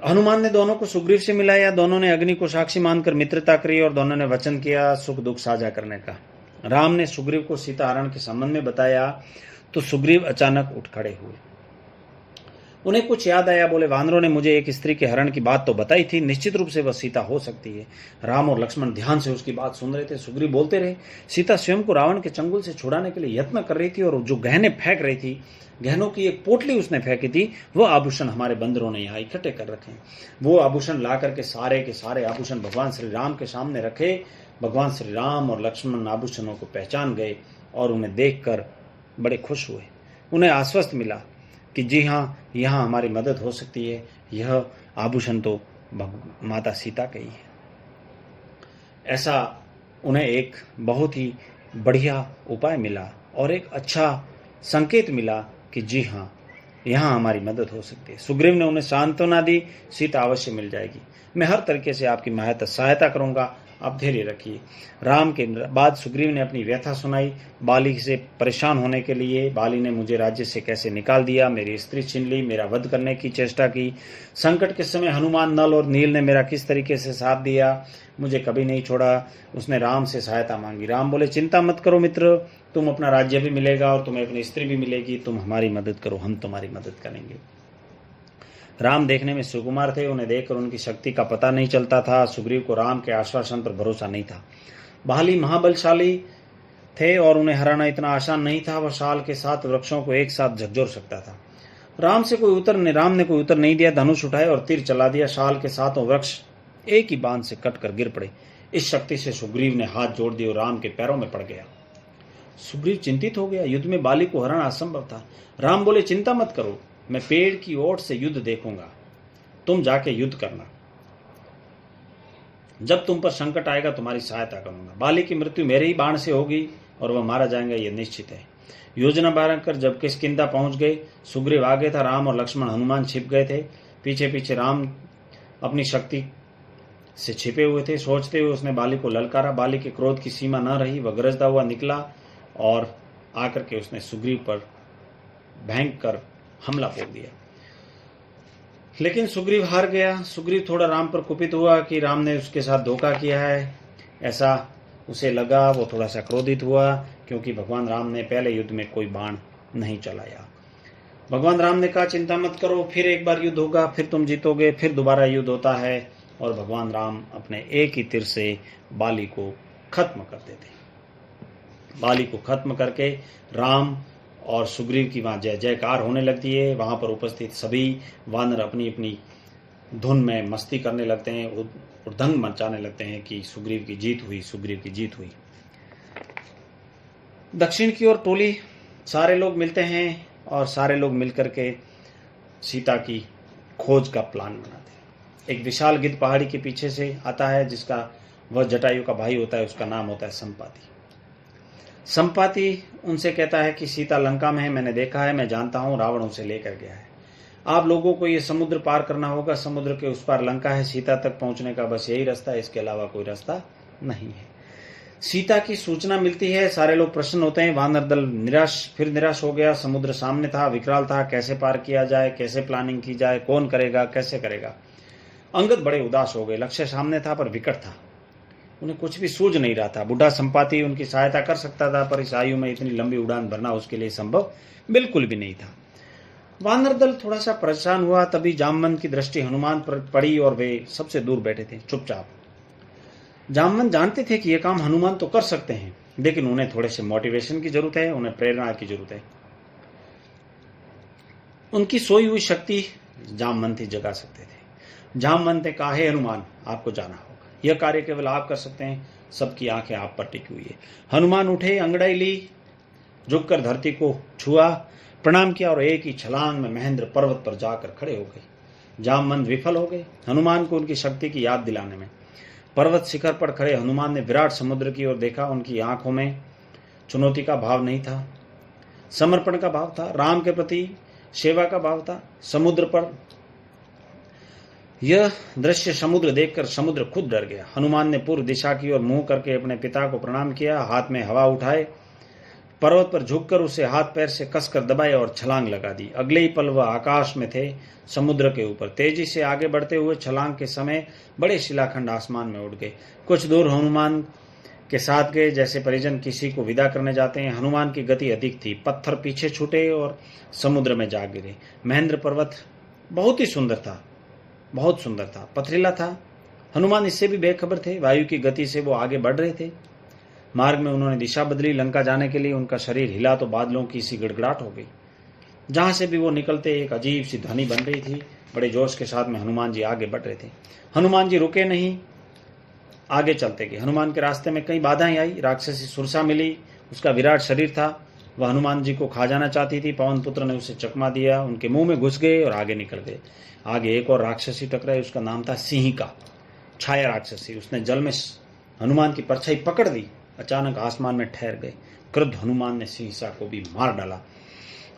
हनुमान ने दोनों को सुग्रीव से मिलाया। दोनों ने अग्नि को साक्षी मानकर मित्रता करी और दोनों ने वचन किया सुख दुख साझा करने का। राम ने सुग्रीव को सीता हरण के संबंध में बताया तो सुग्रीव अचानक उठ खड़े हुए। उन्हें कुछ याद आया। बोले, वानरों ने मुझे एक स्त्री के हरण की बात तो बताई थी, निश्चित रूप से वह सीता हो सकती है। राम और लक्ष्मण ध्यान से उसकी बात सुन रहे थे। सुग्रीव बोलते रहे, सीता स्वयं को रावण के चंगुल से छुड़ाने के लिए यत्न कर रही थी और जो गहने फेंक रही थी, गहनों की एक पोटली उसने फेंकी थी, वो आभूषण हमारे बंदरों ने यहाँ इकट्ठे कर रखे हैं। वो आभूषण ला करके सारे के सारे आभूषण भगवान श्री राम के सामने रखे। भगवान श्री राम और लक्ष्मण आभूषणों को पहचान गए और उन्हें देखकर बड़े खुश हुए। उन्हें आश्वस्त मिला कि जी हाँ, यहाँ हमारी मदद हो सकती है। यह आभूषण तो माता सीता का ही है। ऐसा उन्हें एक बहुत ही बढ़िया उपाय मिला और एक अच्छा संकेत मिला कि जी हाँ, यहाँ हमारी मदद हो सकती है। सुग्रीव ने उन्हें सांत्वना दी, सीता अवश्य मिल जाएगी, मैं हर तरीके से आपकी सहायता करूंगा, आप धैर्य रखिए। राम के बाद सुग्रीव ने अपनी व्यथा सुनाई। बाली से परेशान होने के लिए, बाली ने मुझे राज्य से कैसे निकाल दिया, मेरी स्त्री छीन ली, मेरा वध करने की चेष्टा की। संकट के समय हनुमान, नल और नील ने मेरा किस तरीके से साथ दिया, मुझे कभी नहीं छोड़ा। उसने राम से सहायता मांगी। राम बोले, चिंता मत करो मित्र, तुम अपना राज्य भी मिलेगा और तुम्हें अपनी स्त्री भी मिलेगी, तुम हमारी मदद करो, हम तुम्हारी मदद करेंगे। राम देखने में सुकुमार थे, उन्हें देखकर उनकी शक्ति का पता नहीं चलता था। सुग्रीव को राम के आश्वासन पर भरोसा नहीं था। बाली महाबलशाली थे और उन्हें हराना इतना आसान नहीं था। वह साल के 7 वृक्षों को एक साथ झकझोर सकता था। राम ने कोई उत्तर नहीं दिया, धनुष उठाए और तीर चला दिया। साल के 7 वृक्ष एक ही बांध से कटकर गिर पड़े। इस शक्ति से सुग्रीव ने हाथ जोड़ दिए और राम के पैरों में पड़ गया। सुग्रीव चिंतित हो गया, युद्ध में बाली को हराना असंभव था। राम बोले, चिंता मत करो, मैं पेड़ की ओट से युद्ध देखूंगा, तुम जाके युद्ध करना, जब तुम पर संकट आएगा तुम्हारी सहायता करूंगा। बाली की मृत्यु मेरे ही बाण से होगी और वह मारा जाएगा, यह निश्चित है। योजना बनाकर जब किष्किंधा पहुंच गए, सुग्रीव आगे था, राम और लक्ष्मण हनुमान छिप गए थे। पीछे पीछे राम अपनी शक्ति से छिपे हुए थे। सोचते हुए उसने बाली को ललकारा। बाली के क्रोध की सीमा न रही, वह गरजता हुआ निकला और आकर के उसने सुग्रीव पर भयंकर हमला बोल दिया। लेकिन सुग्रीव हार गया। सुग्रीव थोड़ा राम पर कुपित हुआ कि राम ने उसके साथ धोखा किया है, ऐसा उसे लगा। वो थोड़ा सा क्रोधित हुआ क्योंकि भगवान राम ने पहले युद्ध में कोई बाण नहीं चलाया। भगवान राम ने कहा, चिंता मत करो, फिर एक बार युद्ध होगा, फिर तुम जीतोगे, फिर दोबारा युद्ध होता है। और भगवान राम अपने एक ही तीर से बाली को खत्म कर देते। बाली को खत्म करके राम और सुग्रीव की वहां जय जयकार होने लगती है। वहां पर उपस्थित सभी वानर अपनी अपनी धुन में मस्ती करने लगते हैं, उद्दंग मचाने लगते हैं कि सुग्रीव की जीत हुई, सुग्रीव की जीत हुई। दक्षिण की ओर टोली सारे लोग मिलते हैं और सारे लोग मिलकर के सीता की खोज का प्लान बनाते हैं। एक विशाल गिद्ध पहाड़ी के पीछे से आता है, जिसका वह जटायु का भाई होता है, उसका नाम होता है संपाति। संपाति उनसे कहता है कि सीता लंका में है, मैंने देखा है, मैं जानता हूं, रावण उसे लेकर गया है। आप लोगों को ये समुद्र पार करना होगा, समुद्र के उस पार लंका है, सीता तक पहुंचने का बस यही रास्ता है, इसके अलावा कोई रास्ता नहीं है। सीता की सूचना मिलती है, सारे लोग प्रसन्न होते हैं। वानर दल निराश हो गया। समुद्र सामने था, विकराल था, कैसे पार किया जाए, कैसे प्लानिंग की जाए, कौन करेगा, कैसे करेगा। अंगद बड़े उदास हो गए। लक्ष्य सामने था पर विकट था, उन्हें कुछ भी सूझ नहीं रहा था। बूढ़ा संपाति उनकी सहायता कर सकता था, पर इस आयु में इतनी लंबी उड़ान भरना उसके लिए संभव बिल्कुल भी नहीं था। वानर दल थोड़ा सा परेशान हुआ। तभी जामवंत की दृष्टि हनुमान पर पड़ी और वे सबसे दूर बैठे थे, चुपचाप। जामवंत जानते थे कि यह काम हनुमान तो कर सकते हैं, लेकिन उन्हें थोड़े से मोटिवेशन की जरूरत है, उन्हें प्रेरणा की जरूरत है। उनकी सोई हुई शक्ति जामवंत ही जगा सकते थे। जामवंत ने कहा, हे हनुमान, आपको जाना होगा, यह कार्य केवल आप कर सकते हैं, सबकी आंखें आप पर टिकी हुई है। हनुमान उठे, अंगड़ाई ली, झुककर धरती को छुआ, प्रणाम किया और एक ही छलांग में महेंद्र पर्वत पर जाकर खड़े हो गए। जामवंत विफल हो गए हनुमान को उनकी शक्ति की याद दिलाने में। पर्वत शिखर पर खड़े हनुमान ने विराट समुद्र की ओर देखा। उनकी आंखों में चुनौती का भाव नहीं था, समर्पण का भाव था, राम के प्रति सेवा का भाव था। समुद्र पर यह दृश्य समुद्र देखकर समुद्र खुद डर गया। हनुमान ने पूर्व दिशा की ओर मुंह करके अपने पिता को प्रणाम किया, हाथ में हवा उठाए, पर्वत पर झुककर उसे हाथ पैर से कसकर दबाए और छलांग लगा दी। अगले ही पल वह आकाश में थे, समुद्र के ऊपर। तेजी से आगे बढ़ते हुए छलांग के समय बड़े शिलाखंड आसमान में उड़ गए। कुछ दूर हनुमान के साथ गए, जैसे परिजन किसी को विदा करने जाते हैं। हनुमान की गति अधिक थी, पत्थर पीछे छूटे और समुद्र में जा गिरे। महेंद्र पर्वत बहुत ही सुंदर था, बहुत सुंदर था, पथरीला था। हनुमान इससे भी बेखबर थे, वायु की गति से वो आगे बढ़ रहे थे। मार्ग में उन्होंने दिशा बदली लंका जाने के लिए। उनका शरीर हिला तो बादलों की सी गड़गड़ाहट हो गई। जहां से भी वो निकलते एक अजीब सी ध्वनि बन रही थी। बड़े जोश के साथ में हनुमान जी आगे बढ़ रहे थे। हनुमान जी रुके नहीं, आगे चलते गए। हनुमान के रास्ते में कई बाधाएं आई। राक्षसी सुरसा मिली, उसका विराट शरीर था, वह हनुमान जी को खा जाना चाहती थी। पवन पुत्र ने उसे चकमा दिया, उनके मुंह में घुस गए और आगे निकल गए। आगे एक और राक्षसी टकराई, उसका नाम था सिंहिका, छाया राक्षसी। उसने जल में हनुमान की परछाई पकड़ ली, अचानक आसमान में ठहर गए। क्रुद्ध हनुमान ने सिंहिका को भी मार डाला।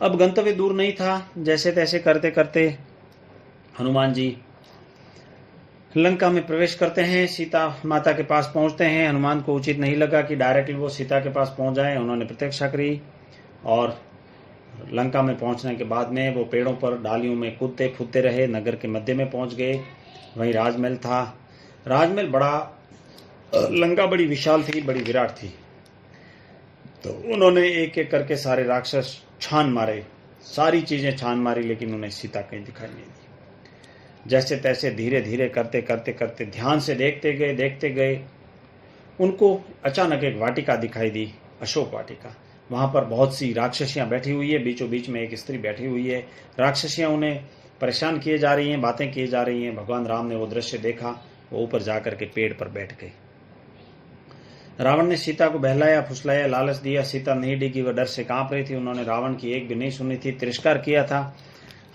अब गंतव्य दूर नहीं था। जैसे तैसे करते करते हनुमान जी लंका में प्रवेश करते हैं, सीता माता के पास पहुंचते हैं। हनुमान को उचित नहीं लगा कि डायरेक्टली वो सीता के पास पहुंच जाए। उन्होंने प्रतीक्षा करी और लंका में पहुंचने के बाद में वो पेड़ों पर डालियों में कूदते फूदते रहे। नगर के मध्य में पहुंच गए। वहीं राजमहल था। राजमहल बड़ा, लंका बड़ी विशाल थी, बड़ी विराट थी। तो उन्होंने एक एक करके सारे राक्षस छान मारे, सारी चीजें छान मारी, लेकिन उन्हें सीता कहीं दिखाई नहीं दी। जैसे तैसे धीरे धीरे करते करते करते ध्यान से देखते गए। उनको अचानक एक वाटिका दिखाई दी, अशोक वाटिका। वहां पर बहुत सी राक्षसियां बैठी हुई है, बीचों बीच में एक स्त्री बैठी हुई है। राक्षसियां उन्हें परेशान किए जा रही हैं, बातें किए जा रही हैं। भगवान राम ने वो दृश्य देखा, वो ऊपर जाकर के पेड़ पर बैठ गए। रावण ने सीता को बहलाया, फुसलाया, लालच दिया। सीता नहीं डिगी, वह डर से कांप रही थी। उन्होंने रावण की एक भी नहीं सुनी थी, तिरस्कार किया था।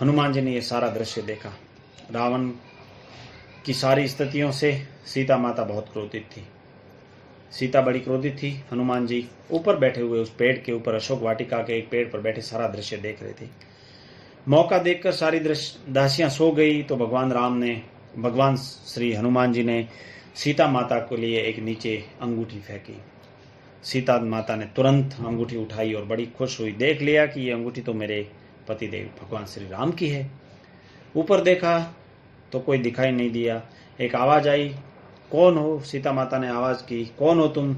हनुमान जी ने यह सारा दृश्य देखा। रावण की सारी स्थितियों से सीता माता बहुत क्रोधित थी। सीता बड़ी क्रोधित थी। हनुमान जी ऊपर बैठे हुए उस पेड़ के ऊपर, अशोक वाटिका के एक पेड़ पर बैठे सारा दृश्य देख रहे थे। मौका देखकर सारी दासियां सो गई तो भगवान श्री हनुमान जी ने सीता माता के लिए एक नीचे अंगूठी फेंकी। सीता माता ने तुरंत अंगूठी उठाई और बड़ी खुश हुई। देख लिया कि ये अंगूठी तो मेरे पतिदेव भगवान श्री राम की है। ऊपर देखा तो कोई दिखाई नहीं दिया। एक आवाज आई, कौन हो? सीता माता ने आवाज की, कौन हो तुम?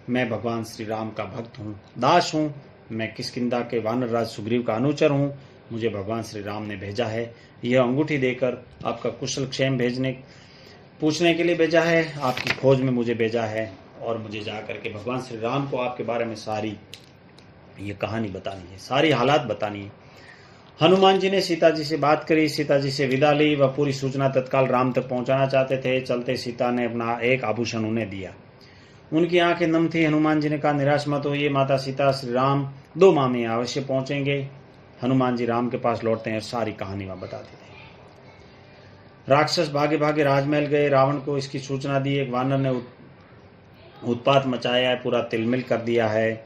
मैं भगवान श्री राम का भक्त हूँ, दास हूँ। मैं किष्किंधा के वानर राज सुग्रीव का अनुचर हूँ। मुझे भगवान श्री राम ने भेजा है, यह अंगूठी देकर आपका कुशल क्षेम पूछने के लिए भेजा है। आपकी खोज में मुझे भेजा है और मुझे जाकर के भगवान श्री राम को आपके बारे में सारी ये कहानी बतानी है, सारी हालात बतानी है। हनुमान जी ने सीता जी से बात करी, सीता जी से विदा ली। वह पूरी सूचना तत्काल राम तक पहुंचाना चाहते थे। चलते सीता ने अपना एक आभूषण उन्हें दिया। उनकी आंखें नम थी। हनुमान जी ने कहा, निराश मत होइए माता सीता, श्री राम 2 माह में अवश्य पहुंचेंगे। हनुमान जी राम के पास लौटते हैं और सारी कहानी वहां बताते थे। राक्षस भागे भागे राजमहल गए, रावण को इसकी सूचना दी। एक वानर ने उत्पात मचाया है, पूरा तिलमिल कर दिया है,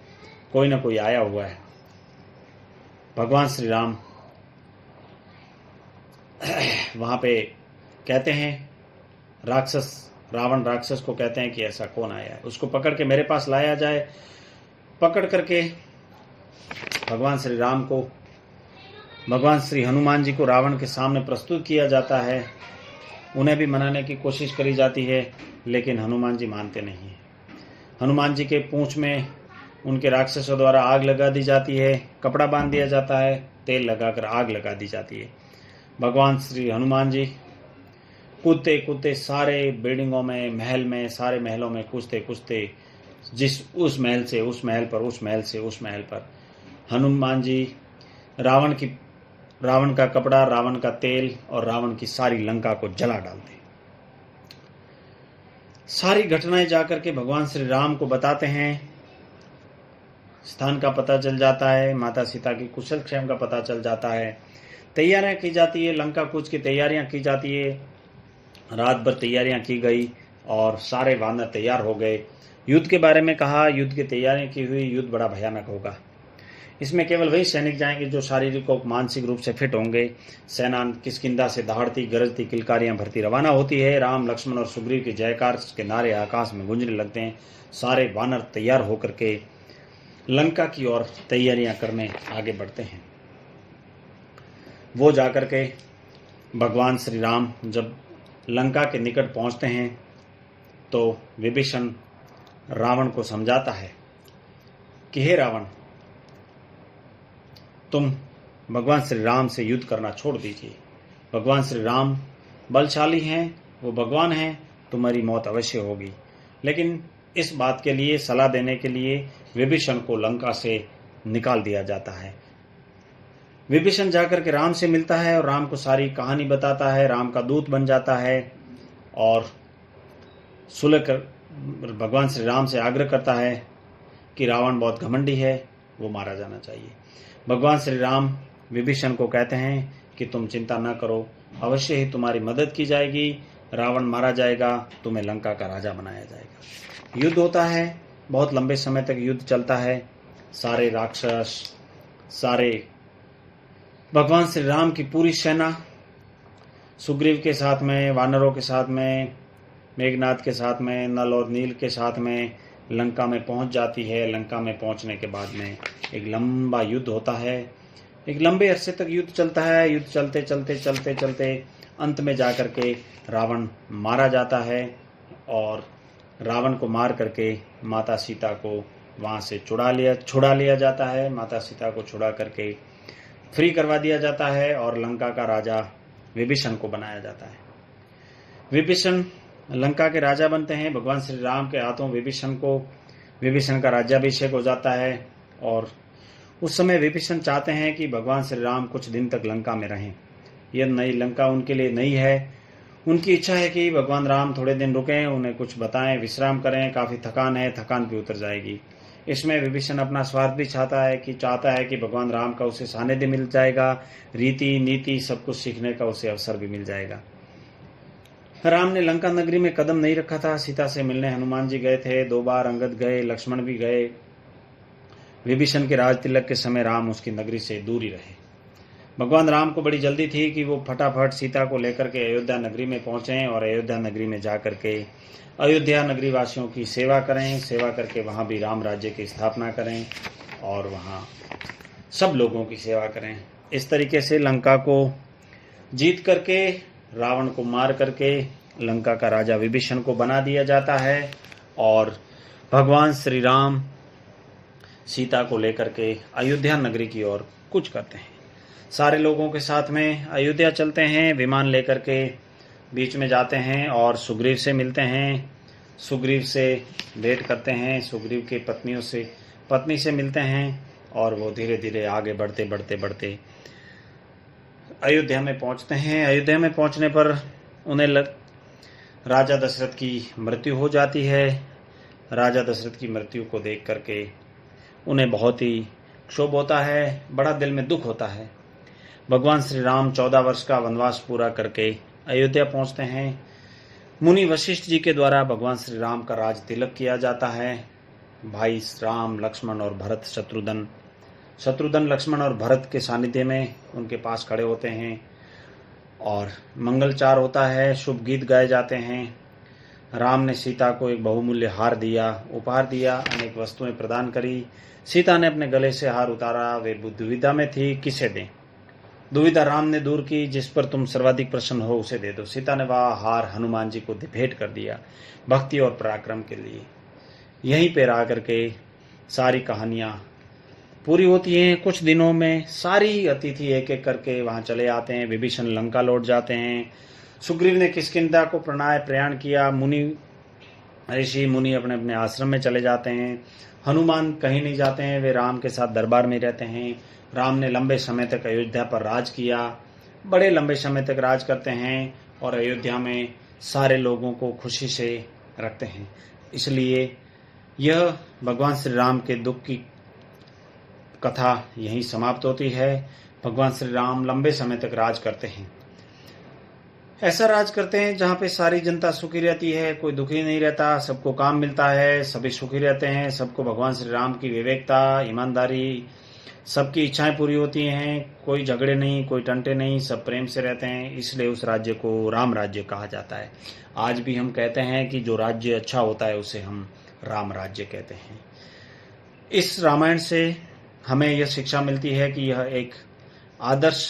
कोई ना कोई आया हुआ है। भगवान श्री राम वहां पे कहते हैं, रावण राक्षस को कहते हैं कि ऐसा कौन आया है, उसको पकड़ के मेरे पास लाया जाए। पकड़ करके भगवान श्री हनुमान जी को रावण के सामने प्रस्तुत किया जाता है। उन्हें भी मनाने की कोशिश करी जाती है, लेकिन हनुमान जी मानते नहीं। हनुमान जी के पूंछ में उनके राक्षसों द्वारा आग लगा दी जाती है, कपड़ा बांध दिया जाता है, तेल लगाकर आग लगा दी जाती है। भगवान श्री हनुमान जी कूदते कूदते सारे बिल्डिंगों में, महल में, सारे महलों में कूदते कूदते उस महल से उस महल पर, उस महल से उस महल पर। हनुमान जी रावण का कपड़ा, रावण का तेल और रावण की सारी लंका को जला डालते। सारी घटनाएं जाकर के भगवान श्री राम को बताते हैं। स्थान का पता चल जाता है, माता सीता की कुशल क्षेम का पता चल जाता है। तैयारियां की जाती है, लंका कूच की तैयारियां की जाती है। रात भर तैयारियां की गई और सारे वानर तैयार हो गए। युद्ध के बारे में कहा, युद्ध की तैयारियां की हुई। युद्ध बड़ा भयानक होगा। इसमें केवल वही सैनिक जाएंगे जो शारीरिक और मानसिक रूप से फिट होंगे। सेना किष्किंधा से दहाड़ती गरजती किलकारियां भरती रवाना होती है। राम, लक्ष्मण और सुग्रीव के जयकार के नारे आकाश में गूंजने लगते हैं। सारे वानर तैयार होकर के लंका की ओर तैयारियां करने आगे बढ़ते हैं। वो जाकर के भगवान श्री राम जब लंका के निकट पहुंचते हैं तो विभीषण रावण को समझाता है कि हे रावण, तुम भगवान श्री राम से युद्ध करना छोड़ दीजिए। भगवान श्री राम बलशाली हैं, वो भगवान हैं, तुम्हारी मौत अवश्य होगी। लेकिन इस बात के लिए सलाह देने के लिए विभीषण को लंका से निकाल दिया जाता है। विभीषण जाकर के राम से मिलता है और राम को सारी कहानी बताता है। राम का दूत बन जाता है और सुलह कर भगवान श्री राम से आग्रह करता है कि रावण बहुत घमंडी है, वो मारा जाना चाहिए। भगवान श्री राम विभीषण को कहते हैं कि तुम चिंता न करो, अवश्य ही तुम्हारी मदद की जाएगी, रावण मारा जाएगा, तुम्हें लंका का राजा बनाया जाएगा। युद्ध होता है, बहुत लंबे समय तक युद्ध चलता है। सारे राक्षस, सारे भगवान श्री राम की पूरी सेना सुग्रीव के साथ में, वानरों के साथ में, मेघनाथ के साथ में, नल और नील के साथ में लंका में पहुंच जाती है। लंका में पहुंचने के बाद में एक लंबा युद्ध होता है। एक लंबे अरसे तक युद्ध चलता है। युद्ध चलते चलते चलते चलते अंत में जाकर के रावण मारा जाता है और रावण को मार करके माता सीता को वहाँ से छुड़ा लिया जाता है। माता सीता को छुड़ा करके फ्री करवा दिया जाता है और लंका का राजा विभीषण को बनाया जाता है। विभीषण लंका के राजा बनते हैं। भगवान श्री राम के हाथों विभीषण का राज्याभिषेक हो जाता है और उस समय विभीषण चाहते हैं कि भगवान श्री राम कुछ दिन तक लंका में रहें। यह नई लंका उनके लिए नई है। उनकी इच्छा है कि भगवान राम थोड़े दिन रुकें, उन्हें कुछ बताएं, विश्राम करें। काफी थकान है, थकान भी उतर जाएगी। इसमें विभीषण अपना स्वार्थ भी चाहता है कि भगवान राम का उसे सानिध्य मिल जाएगा, रीति नीति सब कुछ सीखने का उसे अवसर भी मिल जाएगा। राम ने लंका नगरी में कदम नहीं रखा था। सीता से मिलने हनुमान जी गए थे, 2 बार अंगद गए, लक्ष्मण भी गए। विभीषण के राज तिलक के समय राम उसकी नगरी से दूर ही रहे। भगवान राम को बड़ी जल्दी थी कि वो फटाफट सीता को लेकर के अयोध्या नगरी में पहुंचे और अयोध्या नगरी में जाकर के अयोध्या नगरी वासियों की सेवा करें। सेवा करके वहां भी राम राज्य की स्थापना करें और वहां सब लोगों की सेवा करें। इस तरीके से लंका को जीत करके, रावण को मार करके लंका का राजा विभीषण को बना दिया जाता है और भगवान श्री राम सीता को लेकर के अयोध्या नगरी की ओर कूच करते हैं। सारे लोगों के साथ में अयोध्या चलते हैं। विमान लेकर के बीच में जाते हैं और सुग्रीव से मिलते हैं। सुग्रीव से भेंट करते हैं। सुग्रीव की पत्नी से मिलते हैं और वो धीरे धीरे आगे बढ़ते अयोध्या में पहुंचते हैं। अयोध्या में पहुंचने पर उन्हें राजा दशरथ की मृत्यु हो जाती है। राजा दशरथ की मृत्यु को देख करके उन्हें बहुत ही क्षोभ होता है, बड़ा दिल में दुख होता है। भगवान श्री राम 14 वर्ष का वनवास पूरा करके अयोध्या पहुंचते हैं। मुनि वशिष्ठ जी के द्वारा भगवान श्री राम का राज तिलक किया जाता है। भाई राम, लक्ष्मण और भरत, शत्रुघ्न लक्ष्मण और भरत के सानिध्य में उनके पास खड़े होते हैं और मंगलचार होता है, शुभ गीत गाए जाते हैं। राम ने सीता को एक बहुमूल्य उपहार दिया, अनेक वस्तुएं प्रदान करी। सीता ने अपने गले से हार उतारा। वे दुविधा में थी, किसे दें। दुविधा राम ने दूर की, जिस पर तुम सर्वाधिक प्रसन्न हो उसे दे दो। सीता ने वह हार हनुमान जी को भेंट कर दिया भक्ति और पराक्रम के लिए। यहीं पर आकर के सारी कहानियां पूरी होती हैं। कुछ दिनों में सारी अतिथि एक एक करके वहां चले आते हैं। विभीषण लंका लौट जाते हैं। सुग्रीव ने किष्किंधा को प्रयाण किया। ऋषि मुनि अपने अपने आश्रम में चले जाते हैं। हनुमान कहीं नहीं जाते हैं, वे राम के साथ दरबार में रहते हैं। राम ने लंबे समय तक अयोध्या पर राज किया, बड़े लंबे समय तक राज करते हैं और अयोध्या में सारे लोगों को खुशी से रखते हैं। इसलिए यह भगवान श्री राम के दुख की कथा यहीं समाप्त होती है। भगवान श्री राम लंबे समय तक राज करते हैं। ऐसा राज करते हैं जहाँ पे सारी जनता सुखी रहती है, कोई दुखी नहीं रहता, सबको काम मिलता है, सभी सुखी रहते हैं। सबको भगवान श्री राम की विवेकता, ईमानदारी, सबकी इच्छाएं पूरी होती हैं। कोई झगड़े नहीं, कोई टंटे नहीं, सब प्रेम से रहते हैं। इसलिए उस राज्य को राम राज्य कहा जाता है। आज भी हम कहते हैं कि जो राज्य अच्छा होता है उसे हम राम राज्य कहते हैं। इस रामायण से हमें यह शिक्षा मिलती है कि यह एक आदर्श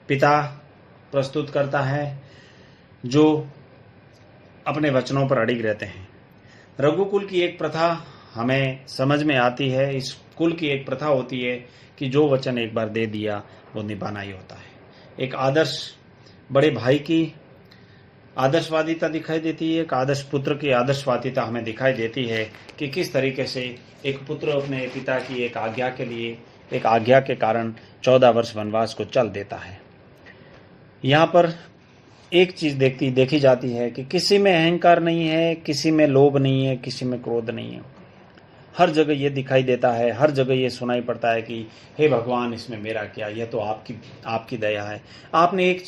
पिता प्रस्तुत करता है जो अपने वचनों पर अड़िग रहते हैं। रघुकुल की एक प्रथा हमें समझ में आती है। इस कुल की एक प्रथा होती है कि जो वचन एक बार दे दिया वो निभाना ही होता है। एक आदर्श बड़े भाई की आदर्शवादिता दिखाई देती है। एक आदर्श पुत्र की आदर्शवादिता हमें दिखाई देती है कि किस तरीके से एक पुत्र अपने पिता की एक आज्ञा के कारण 14 वर्ष वनवास को चल देता है। यहाँ पर एक चीज देखी जाती है कि किसी में अहंकार नहीं है, किसी में लोभ नहीं है, किसी में क्रोध नहीं है। हर जगह ये दिखाई देता है, हर जगह ये सुनाई पड़ता है कि हे भगवान, इसमें मेरा क्या, यह तो आपकी दया है। आपने एक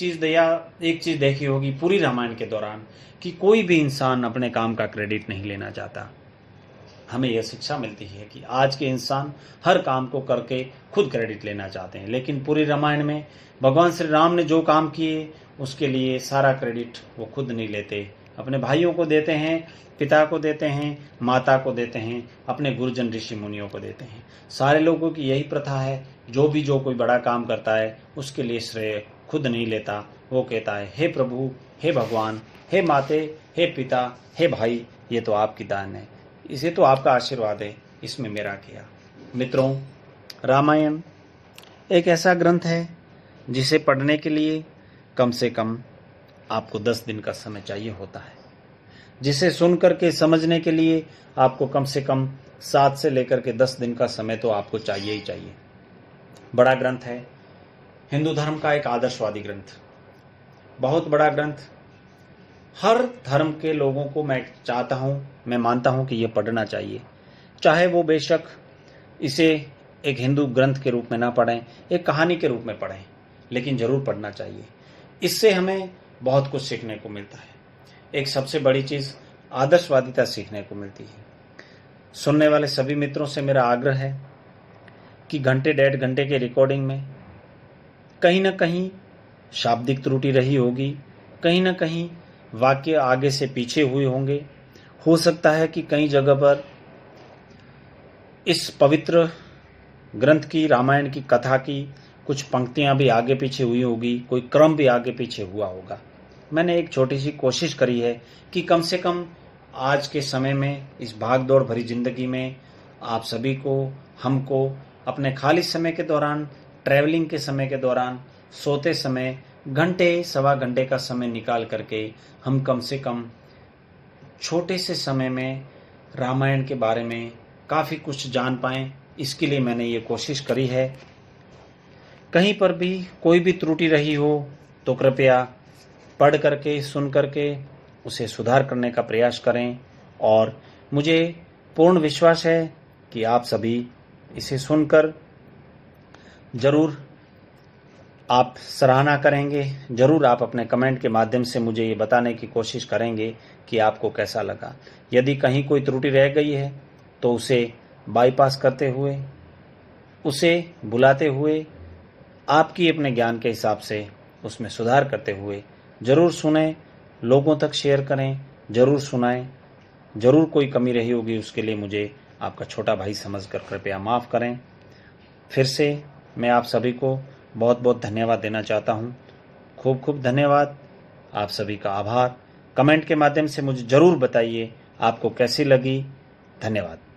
चीज देखी होगी पूरी रामायण के दौरान कि कोई भी इंसान अपने काम का क्रेडिट नहीं लेना चाहता। हमें यह शिक्षा मिलती है कि आज के इंसान हर काम को करके खुद क्रेडिट लेना चाहते हैं, लेकिन पूरी रामायण में भगवान श्री राम ने जो काम किए उसके लिए सारा क्रेडिट वो खुद नहीं लेते, अपने भाइयों को देते हैं, पिता को देते हैं, माता को देते हैं, अपने गुरुजन ऋषि मुनियों को देते हैं। सारे लोगों की यही प्रथा है, जो कोई बड़ा काम करता है उसके लिए श्रेय खुद नहीं लेता। वो कहता है, हे प्रभु, हे भगवान, हे माते, हे पिता, हे भाई, ये तो आपकी दान है, इसे तो आपका आशीर्वाद है, इसमें मेरा क्या। मित्रों, रामायण एक ऐसा ग्रंथ है जिसे पढ़ने के लिए कम से कम आपको 10 दिन का समय चाहिए होता है, जिसे सुन करके समझने के लिए आपको कम से कम 7 से लेकर के 10 दिन का समय तो आपको चाहिए ही चाहिए। बड़ा ग्रंथ है, हिंदू धर्म का एक आदर्शवादी ग्रंथ, बहुत बड़ा ग्रंथ। हर धर्म के लोगों को मैं मानता हूं कि यह पढ़ना चाहिए, चाहे वो बेशक इसे एक हिंदू ग्रंथ के रूप में ना पढ़ें, एक कहानी के रूप में पढ़ें, लेकिन जरूर पढ़ना चाहिए। इससे हमें बहुत कुछ सीखने को मिलता है। एक सबसे बड़ी चीज आदर्शवादिता सीखने को मिलती है। सुनने वाले सभी मित्रों से मेरा आग्रह है कि घंटे 1.5 घंटे के रिकॉर्डिंग में कहीं ना कहीं शाब्दिक त्रुटि रही होगी, कहीं ना कहीं वाक्य आगे से पीछे हुए होंगे। हो सकता है कि कई जगह पर इस पवित्र ग्रंथ की, रामायण की कथा की कुछ पंक्तियां भी आगे पीछे हुई होगी, कोई क्रम भी आगे पीछे हुआ होगा। मैंने एक छोटी सी कोशिश करी है कि कम से कम आज के समय में, इस भाग दौड़ भरी जिंदगी में, आप सभी को, हमको अपने खाली समय के दौरान, ट्रैवलिंग के समय के दौरान, सोते समय घंटे सवा घंटे का समय निकाल करके हम कम से कम छोटे से समय में रामायण के बारे में काफ़ी कुछ जान पाएं, इसके लिए मैंने ये कोशिश करी है। कहीं पर भी कोई भी त्रुटि रही हो तो कृपया पढ़ करके, सुन करके उसे सुधार करने का प्रयास करें, और मुझे पूर्ण विश्वास है कि आप सभी इसे सुनकर जरूर आप सराहना करेंगे, जरूर आप अपने कमेंट के माध्यम से मुझे ये बताने की कोशिश करेंगे कि आपको कैसा लगा। यदि कहीं कोई त्रुटि रह गई है तो उसे बाईपास करते हुए, उसे भुलाते हुए, आपकी अपने ज्ञान के हिसाब से उसमें सुधार करते हुए जरूर सुनें, लोगों तक शेयर करें, जरूर सुनाएं। जरूर कोई कमी रही होगी उसके लिए मुझे आपका छोटा भाई समझकर कृपया माफ़ करें। फिर से मैं आप सभी को बहुत बहुत धन्यवाद देना चाहता हूँ। खूब खूब धन्यवाद, आप सभी का आभार। कमेंट के माध्यम से मुझे ज़रूर बताइए आपको कैसी लगी। धन्यवाद।